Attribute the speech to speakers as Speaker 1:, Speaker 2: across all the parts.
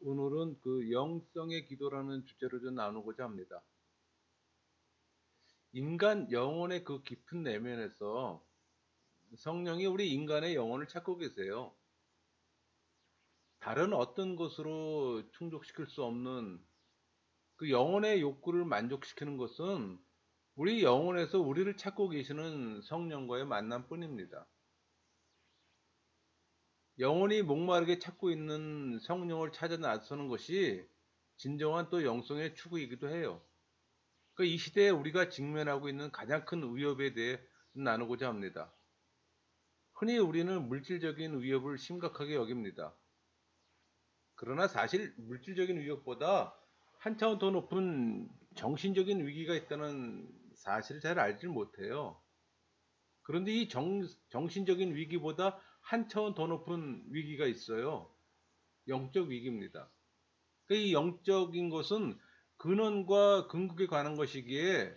Speaker 1: 오늘은 그 영성의 기도라는 주제로 좀 나누고자 합니다. 인간 영혼의 그 깊은 내면에서 성령이 우리 인간의 영혼을 찾고 계세요. 다른 어떤 것으로 충족시킬 수 없는 그 영혼의 욕구를 만족시키는 것은 우리 영혼에서 우리를 찾고 계시는 성령과의 만남뿐입니다. 영혼이 목마르게 찾고 있는 성령을 찾아 나서는 것이 진정한 또 영성의 추구이기도 해요. 이 시대에 우리가 직면하고 있는 가장 큰 위협에 대해 나누고자 합니다. 흔히 우리는 물질적인 위협을 심각하게 여깁니다. 그러나 사실 물질적인 위협보다 한 차원 더 높은 정신적인 위기가 있다는 사실을 잘 알지 못해요. 그런데 이 정신적인 위기보다 한 차원 더 높은 위기가 있어요. 영적 위기입니다. 이 영적인 것은 근원과 근극에 관한 것이기에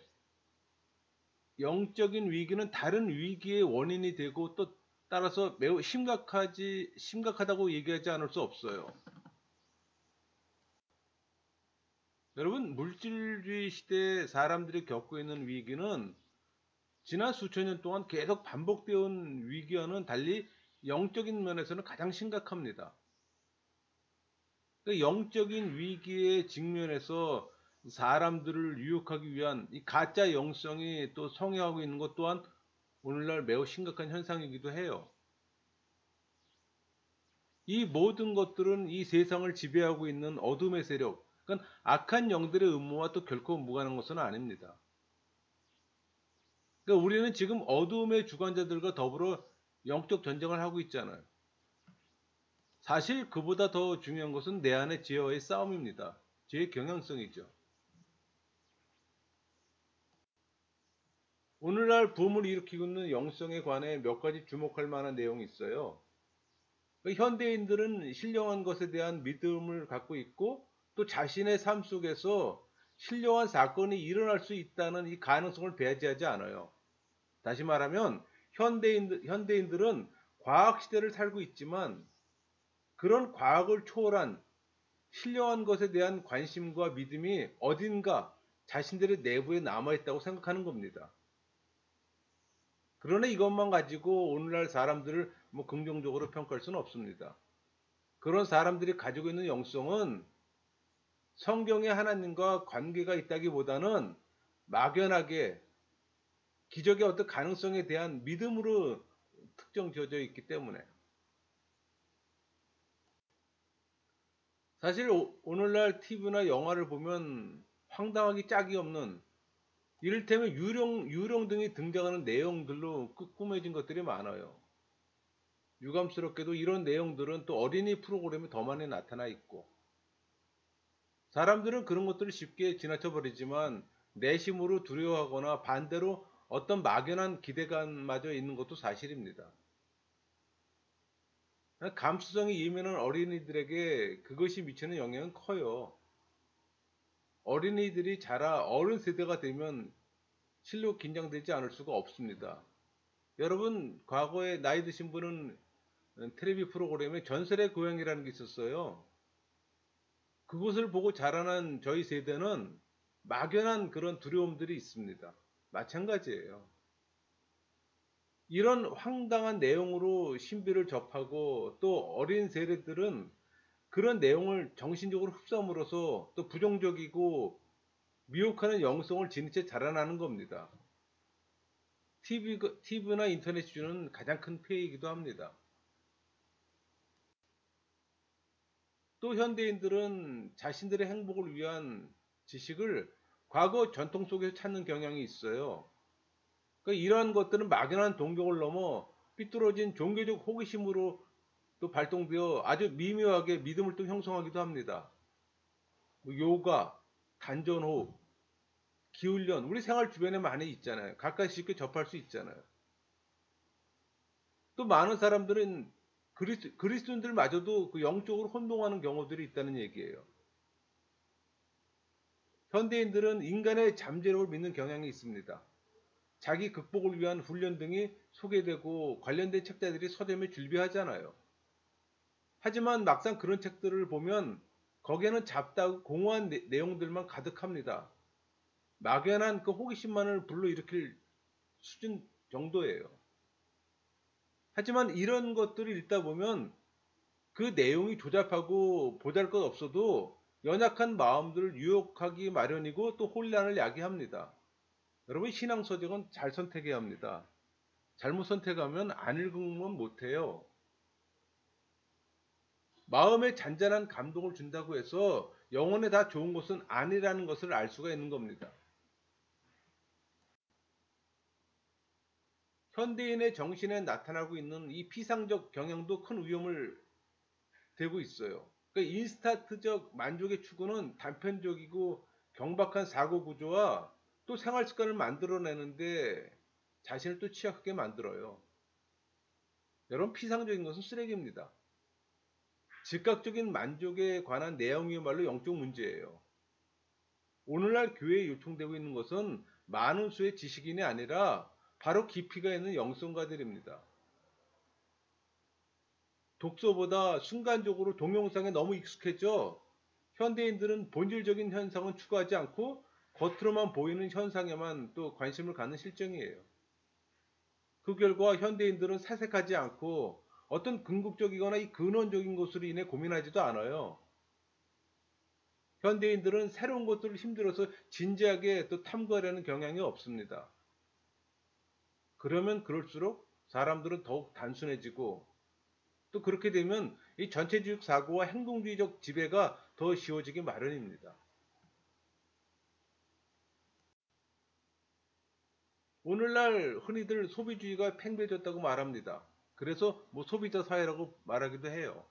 Speaker 1: 영적인 위기는 다른 위기의 원인이 되고 또 따라서 매우 심각하다고 얘기하지 않을 수 없어요. 여러분, 물질주의 시대에 사람들이 겪고 있는 위기는 지난 수천 년 동안 계속 반복되어 온 위기와는 달리 영적인 면에서는 가장 심각합니다. 영적인 위기에 직면해서 사람들을 유혹하기 위한 이 가짜 영성이 또 성행하고 있는 것 또한 오늘날 매우 심각한 현상이기도 해요. 이 모든 것들은 이 세상을 지배하고 있는 어둠의 세력, 그러니까 악한 영들의 음모와 또 결코 무관한 것은 아닙니다. 그러니까 우리는 지금 어둠의 주관자들과 더불어 영적 전쟁을 하고 있잖아요. 사실 그보다 더 중요한 것은 내 안의 죄와의 싸움입니다. 죄의 경향성이죠. 오늘날 붐을 일으키고 있는 영성에 관해 몇 가지 주목할 만한 내용이 있어요. 현대인들은 신령한 것에 대한 믿음을 갖고 있고 또 자신의 삶 속에서 신령한 사건이 일어날 수 있다는 이 가능성을 배제하지 않아요. 다시 말하면 현대인들은 과학 시대를 살고 있지만 그런 과학을 초월한 신령한 것에 대한 관심과 믿음이 어딘가 자신들의 내부에 남아있다고 생각하는 겁니다. 그러나 이것만 가지고 오늘날 사람들을 긍정적으로 평가할 수는 없습니다. 그런 사람들이 가지고 있는 영성은 성경의 하나님과 관계가 있다기보다는 막연하게 기적의 어떤 가능성에 대한 믿음으로 특정 지어져 있기 때문에 사실 오늘날 TV나 영화를 보면 황당하기 짝이 없는 이를테면 유령 등이 등장하는 내용들로 꾸며진 것들이 많아요. 유감스럽게도 이런 내용들은 또 어린이 프로그램에 더 많이 나타나 있고 사람들은 그런 것들을 쉽게 지나쳐 버리지만 내심으로 두려워하거나 반대로 어떤 막연한 기대감마저 있는 것도 사실입니다. 감수성이 예민한 어린이들에게 그것이 미치는 영향은 커요. 어린이들이 자라 어른 세대가 되면 실로 긴장되지 않을 수가 없습니다. 여러분, 과거에 나이 드신 분은 텔레비 프로그램에 전설의 고향이라는 게 있었어요. 그것을 보고 자라난 저희 세대는 막연한 그런 두려움들이 있습니다. 마찬가지예요. 이런 황당한 내용으로 신비를 접하고 또 어린 세대들은 그런 내용을 정신적으로 흡수함으로써 또 부정적이고 미혹하는 영성을 지닌 채 자라나는 겁니다. TV나 인터넷이 주는 가장 큰 피해이기도 합니다. 또 현대인들은 자신들의 행복을 위한 지식을 과거 전통 속에서 찾는 경향이 있어요. 이러한 것들은 막연한 동경을 넘어 삐뚤어진 종교적 호기심으로 또 발동되어 아주 미묘하게 믿음을 또 형성하기도 합니다. 요가, 단전호흡, 기훈련, 우리 생활 주변에 많이 있잖아요. 가까이 쉽게 접할 수 있잖아요. 또 많은 사람들은 그리스도인들마저도 그 영적으로 혼동하는 경우들이 있다는 얘기예요. 현대인들은 인간의 잠재력을 믿는 경향이 있습니다. 자기 극복을 위한 훈련 등이 소개되고 관련된 책자들이 서점에 줄비하잖아요. 하지만 막상 그런 책들을 보면 거기에는 잡다하고 공허한 내용들만 가득합니다. 막연한 그 호기심만을 불러일으킬 수준 정도예요. 하지만 이런 것들을 읽다 보면 그 내용이 조잡하고 보잘것없어도 연약한 마음들을 유혹하기 마련이고 또 혼란을 야기합니다. 여러분, 신앙서적은 잘 선택해야 합니다. 잘못 선택하면 안 읽으면 못해요. 마음에 잔잔한 감동을 준다고 해서 영혼에 다 좋은 것은 아니라는 것을 알 수가 있는 겁니다. 현대인의 정신에 나타나고 있는 이 피상적 경향도 큰 위험을 되고 있어요. 그러니까 인스타트적 만족의 추구는 단편적이고 경박한 사고 구조와 또 생활 습관을 만들어내는데 자신을 또 취약하게 만들어요. 여러분, 피상적인 것은 쓰레기입니다. 즉각적인 만족에 관한 내용이야말로 영적 문제예요. 오늘날 교회에 요청되고 있는 것은 많은 수의 지식인이 아니라 바로 깊이가 있는 영성가들입니다. 독서보다 순간적으로 동영상에 너무 익숙해져 현대인들은 본질적인 현상은 추구하지 않고 겉으로만 보이는 현상에만 또 관심을 갖는 실정이에요. 그 결과 현대인들은 사색하지 않고 어떤 궁극적이거나 이 근원적인 것으로 인해 고민하지도 않아요. 현대인들은 새로운 것들을 힘들어서 진지하게 또 탐구하려는 경향이 없습니다. 그러면 그럴수록 사람들은 더욱 단순해지고 또 그렇게 되면 이 전체주의 사고와 행동주의적 지배가 더 쉬워지기 마련입니다. 오늘날 흔히들 소비주의가 팽배해졌다고 말합니다. 그래서 소비자 사회라고 말하기도 해요.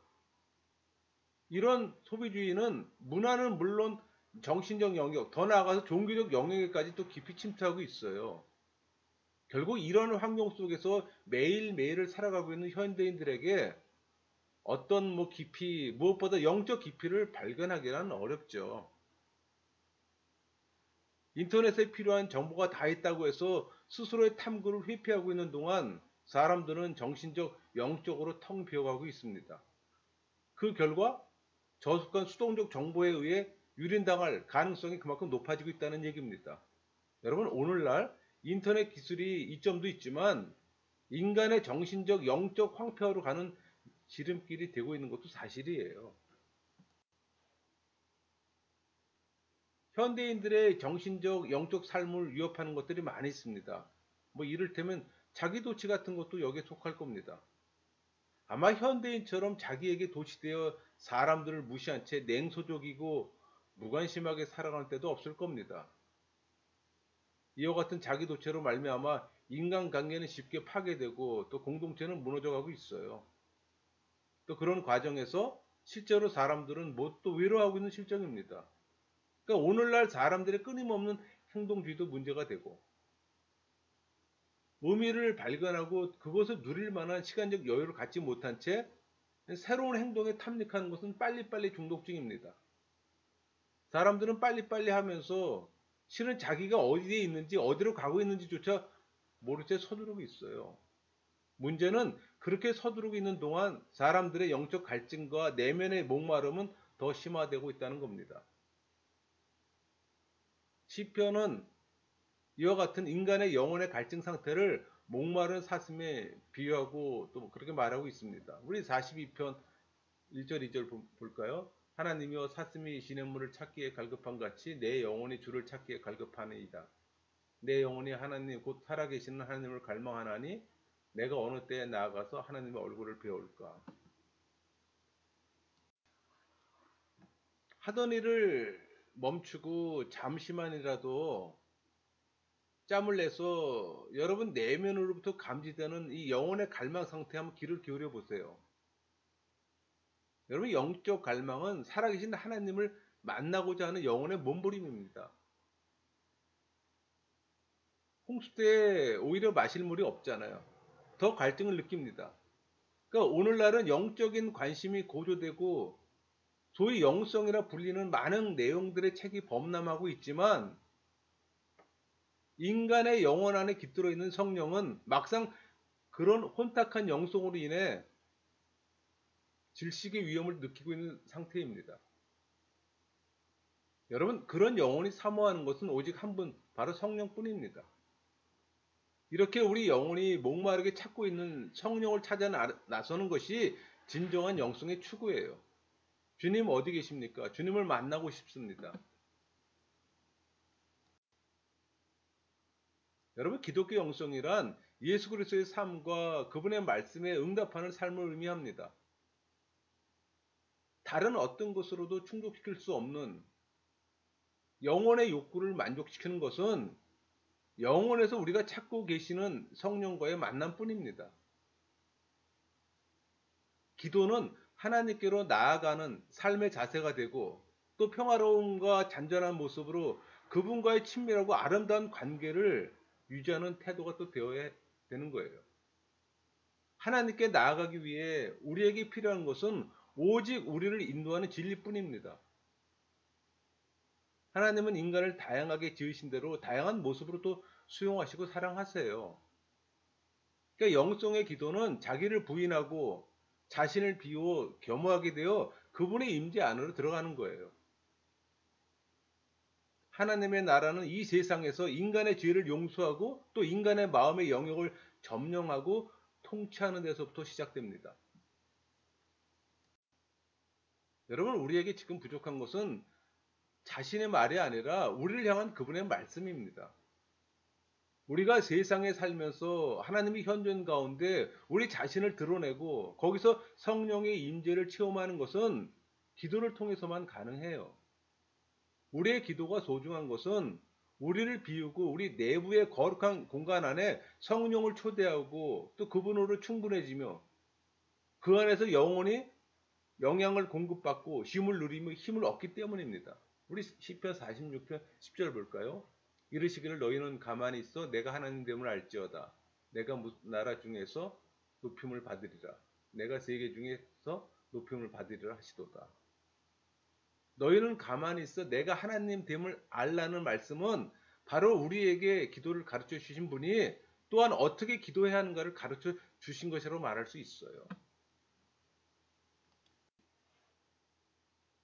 Speaker 1: 이런 소비주의는 문화는 물론 정신적 영역, 더 나아가서 종교적 영역에까지 또 깊이 침투하고 있어요. 결국 이런 환경 속에서 매일매일을 살아가고 있는 현대인들에게 어떤 깊이, 무엇보다 영적 깊이를 발견하기는 어렵죠. 인터넷에 필요한 정보가 다 있다고 해서 스스로의 탐구를 회피하고 있는 동안 사람들은 정신적, 영적으로 텅 비어가고 있습니다. 그 결과 저속한 수동적 정보에 의해 유린당할 가능성이 그만큼 높아지고 있다는 얘기입니다. 여러분, 오늘날 인터넷 기술이 이점도 있지만 인간의 정신적, 영적 황폐화로 가는 지름길이 되고 있는 것도 사실이에요. 현대인들의 정신적, 영적 삶을 위협하는 것들이 많이 있습니다. 이를테면 자기도취 같은 것도 여기에 속할 겁니다. 아마 현대인처럼 자기에게 도취되어 사람들을 무시한 채 냉소적이고 무관심하게 살아가는 때도 없을 겁니다. 이와 같은 자기도취로 말미암아 인간관계는 쉽게 파괴되고 또 공동체는 무너져가고 있어요. 또 그런 과정에서 실제로 사람들은 또 위로하고 있는 실정입니다. 그러니까 오늘날 사람들의 끊임없는 행동주의도 문제가 되고 의미를 발견하고 그것을 누릴 만한 시간적 여유를 갖지 못한 채 새로운 행동에 탐닉하는 것은 빨리빨리 중독증입니다. 사람들은 빨리빨리 하면서 실은 자기가 어디에 있는지 어디로 가고 있는지조차 모른 채 서두르고 있어요. 문제는 그렇게 서두르고 있는 동안 사람들의 영적 갈증과 내면의 목마름은 더 심화되고 있다는 겁니다. 시편은 이와 같은 인간의 영혼의 갈증 상태를 목마른 사슴에 비유하고 또 그렇게 말하고 있습니다. 우리 42편 1절 2절 볼까요? 하나님이여 사슴이 시냇물을 찾기에 갈급한 같이 내 영혼이 주를 찾기에 갈급하니이다. 내 영혼이 하나님 곧 살아계시는 하나님을 갈망하나니 내가 어느 때에 나아가서 하나님의 얼굴을 배울까. 하던 일을 멈추고 잠시만이라도 짬을 내서 여러분 내면으로부터 감지되는 이 영혼의 갈망 상태에 한번 귀를 기울여 보세요. 여러분, 영적 갈망은 살아계신 하나님을 만나고자 하는 영혼의 몸부림입니다. 홍수 때 오히려 마실 물이 없잖아요. 더 갈증을 느낍니다. 그러니까 오늘날은 영적인 관심이 고조되고 소위 영성이라 불리는 많은 내용들의 책이 범람하고 있지만 인간의 영혼 안에 깃들어 있는 성령은 막상 그런 혼탁한 영성으로 인해 질식의 위험을 느끼고 있는 상태입니다. 여러분, 그런 영혼이 사모하는 것은 오직 한 분, 바로 성령뿐입니다. 이렇게 우리 영혼이 목마르게 찾고 있는 성령을 찾아 나서는 것이 진정한 영성의 추구예요. 주님 어디 계십니까? 주님을 만나고 싶습니다. 여러분, 기독교 영성이란 예수 그리스도의 삶과 그분의 말씀에 응답하는 삶을 의미합니다. 다른 어떤 것으로도 충족시킬 수 없는 영혼의 욕구를 만족시키는 것은 영혼에서 우리가 찾고 계시는 성령과의 만남뿐입니다. 기도는 하나님께로 나아가는 삶의 자세가 되고 또 평화로움과 잔잔한 모습으로 그분과의 친밀하고 아름다운 관계를 유지하는 태도가 또 되어야 되는 거예요. 하나님께 나아가기 위해 우리에게 필요한 것은 오직 우리를 인도하는 진리뿐입니다. 하나님은 인간을 다양하게 지으신 대로 다양한 모습으로 또 수용하시고 사랑하세요. 그러니까 영성의 기도는 자기를 부인하고 자신을 비워 겸허하게 되어 그분의 임재 안으로 들어가는 거예요. 하나님의 나라는 이 세상에서 인간의 죄를 용서하고 또 인간의 마음의 영역을 점령하고 통치하는 데서부터 시작됩니다. 여러분, 우리에게 지금 부족한 것은 자신의 말이 아니라 우리를 향한 그분의 말씀입니다. 우리가 세상에 살면서 하나님의 현존 가운데 우리 자신을 드러내고 거기서 성령의 임재를 체험하는 것은 기도를 통해서만 가능해요. 우리의 기도가 소중한 것은 우리를 비우고 우리 내부의 거룩한 공간 안에 성령을 초대하고 또 그분으로 충분해지며 그 안에서 영혼이 영향을 공급받고 힘을 누리며 힘을 얻기 때문입니다. 우리 시편 46편 10절 볼까요? 이르시기를 너희는 가만히 있어 내가 하나님 됨을 알지어다. 내가 나라 중에서 높임을 받으리라. 내가 세계 중에서 높임을 받으리라 하시도다. 너희는 가만히 있어 내가 하나님 됨을 알라는 말씀은 바로 우리에게 기도를 가르쳐 주신 분이 또한 어떻게 기도해야 하는가를 가르쳐 주신 것이라고 말할 수 있어요.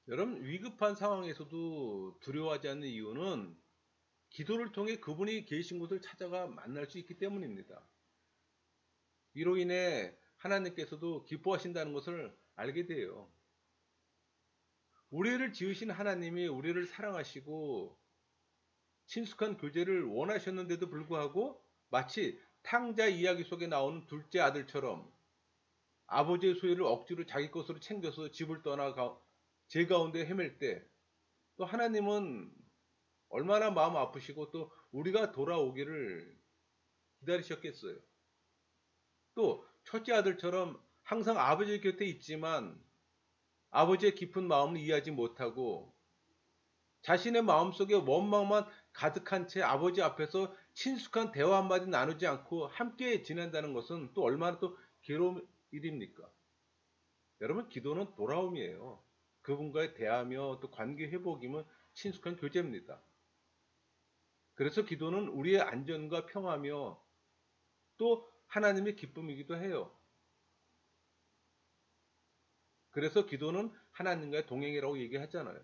Speaker 1: 여러분, 위급한 상황에서도 두려워하지 않는 이유는 기도를 통해 그분이 계신 곳을 찾아가 만날 수 있기 때문입니다. 이로 인해 하나님께서도 기뻐하신다는 것을 알게 돼요. 우리를 지으신 하나님이 우리를 사랑하시고 친숙한 교제를 원하셨는데도 불구하고 마치 탕자 이야기 속에 나오는 둘째 아들처럼 아버지의 소유를 억지로 자기 것으로 챙겨서 집을 떠나 제 가운데 헤맬 때 또 하나님은 얼마나 마음 아프시고 또 우리가 돌아오기를 기다리셨겠어요. 또 첫째 아들처럼 항상 아버지 곁에 있지만 아버지의 깊은 마음을 이해하지 못하고 자신의 마음속에 원망만 가득한 채 아버지 앞에서 친숙한 대화 한마디 나누지 않고 함께 지낸다는 것은 또 얼마나 또 괴로운 일입니까? 여러분, 기도는 돌아옴이에요. 그분과의 대하며 또 관계 회복이면 친숙한 교제입니다. 그래서 기도는 우리의 안전과 평화며 또 하나님의 기쁨이기도 해요. 그래서 기도는 하나님과의 동행이라고 얘기하잖아요.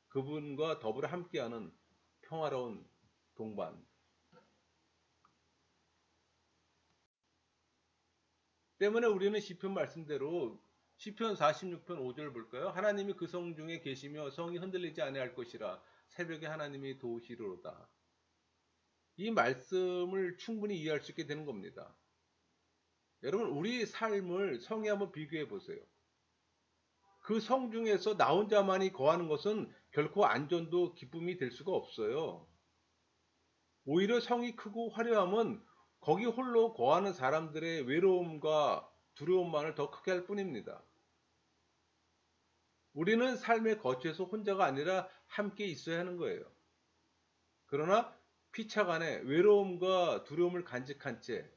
Speaker 1: 그분과 더불어 함께하는 평화로운 동반. 때문에 우리는 시편 말씀대로 시편 46편 5절 볼까요? 하나님이 그 성 중에 계시며 성이 흔들리지 아니할 것이라 새벽에 하나님이 도우시리로다. 이 말씀을 충분히 이해할 수 있게 되는 겁니다. 여러분, 우리 삶을 성에 한번 비교해 보세요. 그 성 중에서 나 혼자만이 거하는 것은 결코 안전도 기쁨이 될 수가 없어요. 오히려 성이 크고 화려함은 거기 홀로 거하는 사람들의 외로움과 두려움만을 더 크게 할 뿐입니다. 우리는 삶의 거처에서 혼자가 아니라 함께 있어야 하는 거예요. 그러나 피차간에 외로움과 두려움을 간직한 채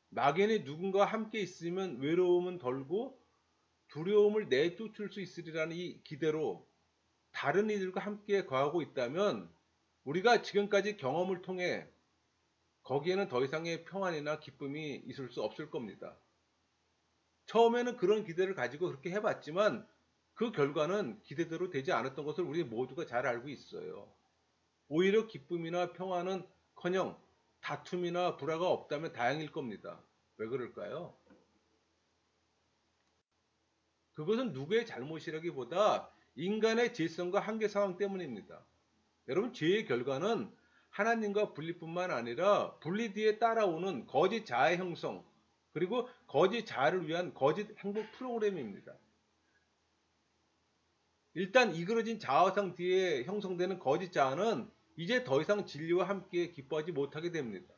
Speaker 1: 막연히 누군가와 함께 있으면 외로움은 덜고 두려움을 내쫓을 수 있으리라는 이 기대로 다른 이들과 함께 거하고 있다면 우리가 지금까지 경험을 통해 거기에는 더 이상의 평안이나 기쁨이 있을 수 없을 겁니다. 처음에는 그런 기대를 가지고 그렇게 해봤지만 그 결과는 기대대로 되지 않았던 것을 우리 모두가 잘 알고 있어요. 오히려 기쁨이나 평화는커녕 다툼이나 불화가 없다면 다행일 겁니다. 왜 그럴까요? 그것은 누구의 잘못이라기보다 인간의 죄성과 한계 상황 때문입니다. 여러분, 죄의 결과는 하나님과 분리뿐만 아니라 분리 뒤에 따라오는 거짓 자아 형성, 그리고 거짓 자아를 위한 거짓 행복 프로그램입니다. 일단 이그러진 자아상 뒤에 형성되는 거짓 자아는 이제 더 이상 진리와 함께 기뻐하지 못하게 됩니다.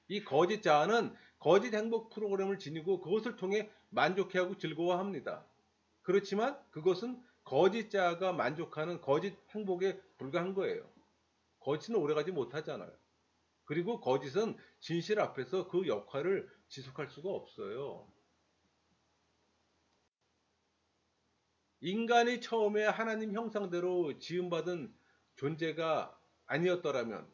Speaker 1: 이 거짓 자아는 거짓 행복 프로그램을 지니고 그것을 통해 만족해하고 즐거워합니다. 그렇지만 그것은 거짓 자아가 만족하는 거짓 행복에 불과한 거예요. 거짓은 오래가지 못하잖아요. 그리고 거짓은 진실 앞에서 그 역할을 지속할 수가 없어요. 인간이 처음에 하나님 형상대로 지음받은 존재가 아니었더라면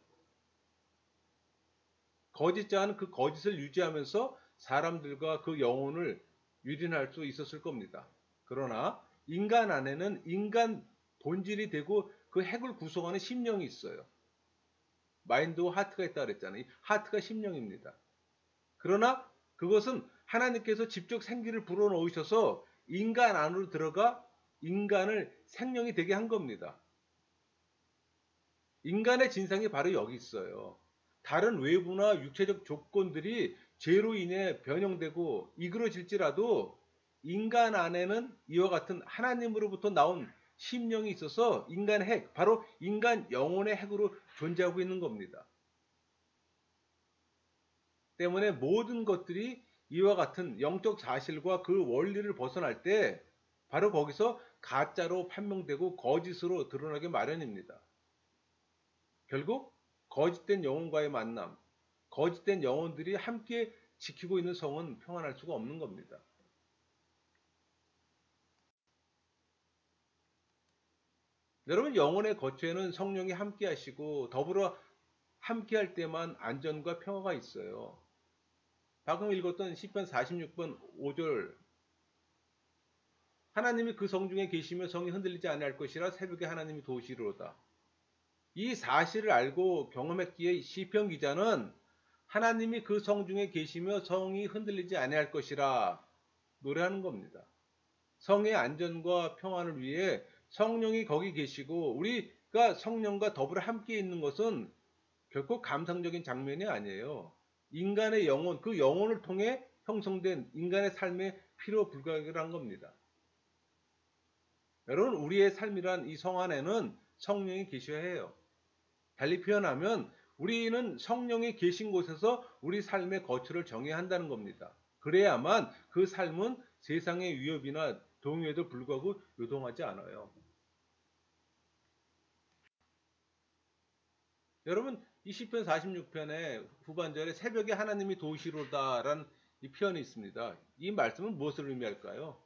Speaker 1: 거짓자는 그 거짓을 유지하면서 사람들과 그 영혼을 유린할 수 있었을 겁니다. 그러나 인간 안에는 인간 본질이 되고 그 핵을 구성하는 심령이 있어요. 마인드와 하트가 있다고 그랬잖아요. 하트가 심령입니다. 그러나 그것은 하나님께서 직접 생기를 불어넣으셔서 인간 안으로 들어가 인간을 생명이 되게 한 겁니다. 인간의 진상이 바로 여기 있어요. 다른 외부나 육체적 조건들이 죄로 인해 변형되고 이그러질지라도 인간 안에는 이와 같은 하나님으로부터 나온 심령이 있어서 인간의 핵, 바로 인간 영혼의 핵으로 존재하고 있는 겁니다. 때문에 모든 것들이 이와 같은 영적 사실과 그 원리를 벗어날 때 바로 거기서 가짜로 판명되고 거짓으로 드러나게 마련입니다. 결국 거짓된 영혼과의 만남, 거짓된 영혼들이 함께 지키고 있는 성은 평안할 수가 없는 겁니다. 여러분, 영혼의 거처에는 성령이 함께 하시고 더불어 함께 할 때만 안전과 평화가 있어요. 방금 읽었던 시편 46번 5절, 하나님이 그 성 중에 계시며 성이 흔들리지 아니할 것이라 새벽에 하나님이 도우시리로다. 이 사실을 알고 경험했기에 시편 기자는 하나님이 그 성 중에 계시며 성이 흔들리지 아니할 것이라 노래하는 겁니다. 성의 안전과 평안을 위해 성령이 거기 계시고 우리가 성령과 더불어 함께 있는 것은 결코 감상적인 장면이 아니에요. 인간의 영혼, 그 영혼을 통해 형성된 인간의 삶의 필요 불가결한 겁니다. 여러분, 우리의 삶이란 이 성 안에는 성령이 계셔야 해요. 달리 표현하면 우리는 성령이 계신 곳에서 우리 삶의 거처를 정해야 한다는 겁니다. 그래야만 그 삶은 세상의 위협이나 동요에도 불구하고 요동하지 않아요. 여러분, 이 시편 46편의 후반절에 새벽에 하나님이 도우시로다라는 이 표현이 있습니다. 이 말씀은 무엇을 의미할까요?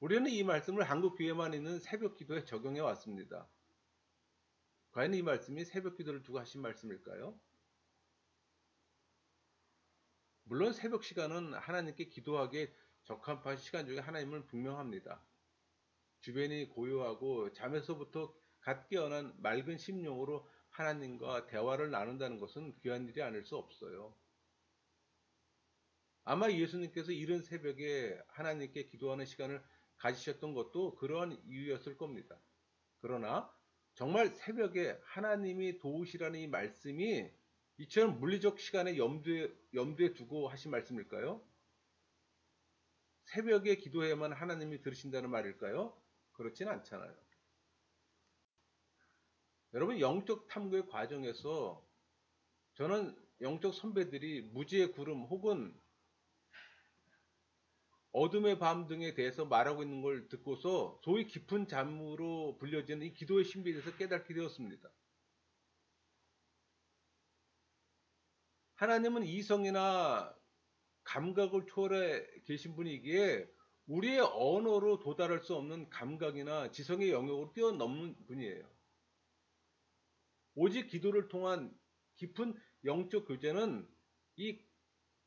Speaker 1: 우리는 이 말씀을 한국 교회만 있는 새벽 기도에 적용해 왔습니다. 과연 이 말씀이 새벽 기도를 두고 하신 말씀일까요? 물론 새벽 시간은 하나님께 기도하기에 적합한 시간 중에 하나임은 분명합니다. 주변이 고요하고 잠에서부터 갓 깨어난 맑은 심령으로 하나님과 대화를 나눈다는 것은 귀한 일이 아닐 수 없어요. 아마 예수님께서 이른 새벽에 하나님께 기도하는 시간을 가지셨던 것도 그러한 이유였을 겁니다. 그러나 정말 새벽에 하나님이 도우시라는 이 말씀이 이처럼 물리적 시간에 염두에 두고 하신 말씀일까요? 새벽에 기도해야만 하나님이 들으신다는 말일까요? 그렇진 않잖아요. 여러분, 영적 탐구의 과정에서 저는 영적 선배들이 무지의 구름 혹은 어둠의 밤 등에 대해서 말하고 있는 걸 듣고서 소위 깊은 잠으로 불려지는 이 기도의 신비에 대해서 깨닫게 되었습니다. 하나님은 이성이나 감각을 초월해 계신 분이기에 우리의 언어로 도달할 수 없는 감각이나 지성의 영역으로 뛰어넘는 분이에요. 오직 기도를 통한 깊은 영적 교제는 이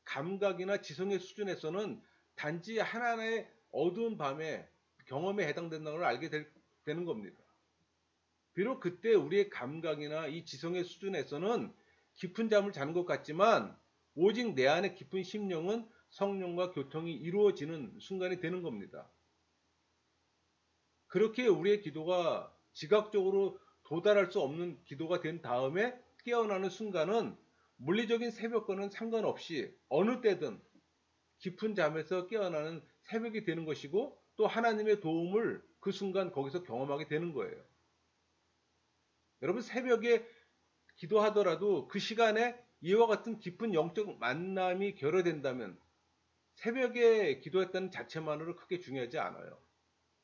Speaker 1: 감각이나 지성의 수준에서는 단지 하나의 어두운 밤에 경험에 해당된다는 걸 알게 되는 겁니다. 비록 그때 우리의 감각이나 이 지성의 수준에서는 깊은 잠을 자는 것 같지만 오직 내 안의 깊은 심령은 성령과 교통이 이루어지는 순간이 되는 겁니다. 그렇게 우리의 기도가 지각적으로 도달할 수 없는 기도가 된 다음에 깨어나는 순간은 물리적인 새벽과는 상관없이 어느 때든 깊은 잠에서 깨어나는 새벽이 되는 것이고 또 하나님의 도움을 그 순간 거기서 경험하게 되는 거예요. 여러분 새벽에 기도하더라도 그 시간에 이와 같은 깊은 영적 만남이 결여된다면 새벽에 기도했다는 자체만으로 크게 중요하지 않아요.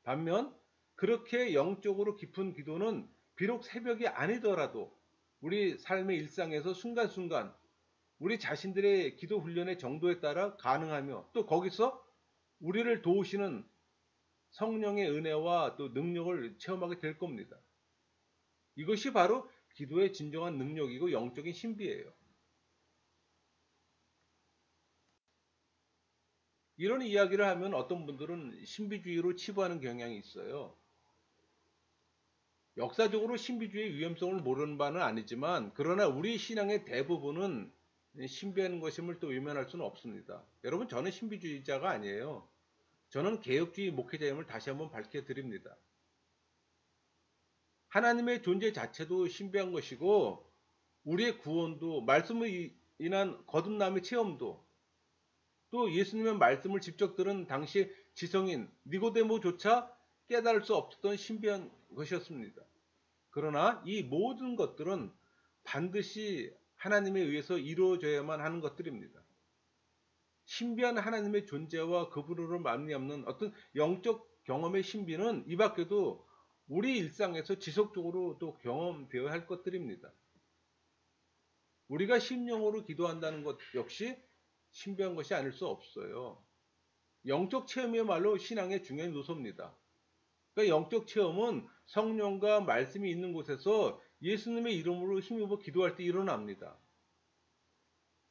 Speaker 1: 반면 그렇게 영적으로 깊은 기도는 비록 새벽이 아니더라도 우리 삶의 일상에서 순간순간 우리 자신들의 기도 훈련의 정도에 따라 가능하며 또 거기서 우리를 도우시는 성령의 은혜와 또 능력을 체험하게 될 겁니다. 이것이 바로 기도의 진정한 능력이고 영적인 신비예요. 이런 이야기를 하면 어떤 분들은 신비주의로 치부하는 경향이 있어요. 역사적으로 신비주의의 위험성을 모르는 바는 아니지만 그러나 우리 신앙의 대부분은 신비한 것임을 또 외면할 수는 없습니다. 여러분 저는 신비주의자가 아니에요. 저는 개혁주의 목회자임을 다시 한번 밝혀드립니다. 하나님의 존재 자체도 신비한 것이고 우리의 구원도 말씀으로 인한 거듭남의 체험도 또 예수님의 말씀을 직접 들은 당시 지성인 니고데모조차 깨달을 수 없었던 신비한 것이었습니다. 그러나 이 모든 것들은 반드시 하나님에 의해서 이루어져야만 하는 것들입니다. 신비한 하나님의 존재와 그분으로 말미암는 어떤 영적 경험의 신비는 이 밖에도 우리 일상에서 지속적으로 또 경험되어야 할 것들입니다. 우리가 심령으로 기도한다는 것 역시 신비한 것이 아닐 수 없어요. 영적 체험이야말로 신앙의 중요한 요소입니다. 그러니까 영적 체험은 성령과 말씀이 있는 곳에서 예수님의 이름으로 힘입어 기도할 때 일어납니다.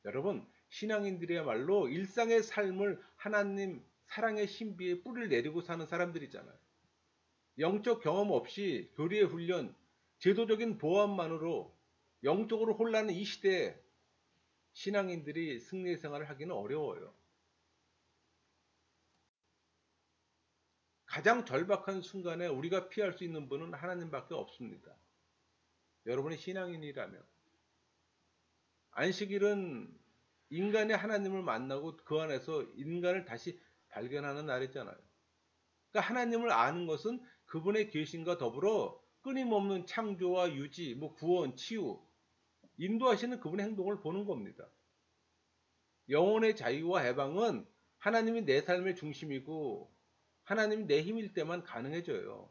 Speaker 1: 여러분, 신앙인들이야말로 일상의 삶을 하나님 사랑의 신비에 뿌리를 내리고 사는 사람들이잖아요. 영적 경험 없이 교리의 훈련, 제도적인 보안만으로 영적으로 혼란한 이 시대에 신앙인들이 승리의 생활을 하기는 어려워요. 가장 절박한 순간에 우리가 피할 수 있는 분은 하나님밖에 없습니다. 여러분이 신앙인이라면 안식일은 인간이 하나님을 만나고 그 안에서 인간을 다시 발견하는 날이잖아요. 그러니까 하나님을 아는 것은 그분의 계신과 더불어 끊임없는 창조와 유지, 구원, 치유, 인도하시는 그분의 행동을 보는 겁니다. 영혼의 자유와 해방은 하나님이 내 삶의 중심이고 하나님이 내 힘일 때만 가능해져요.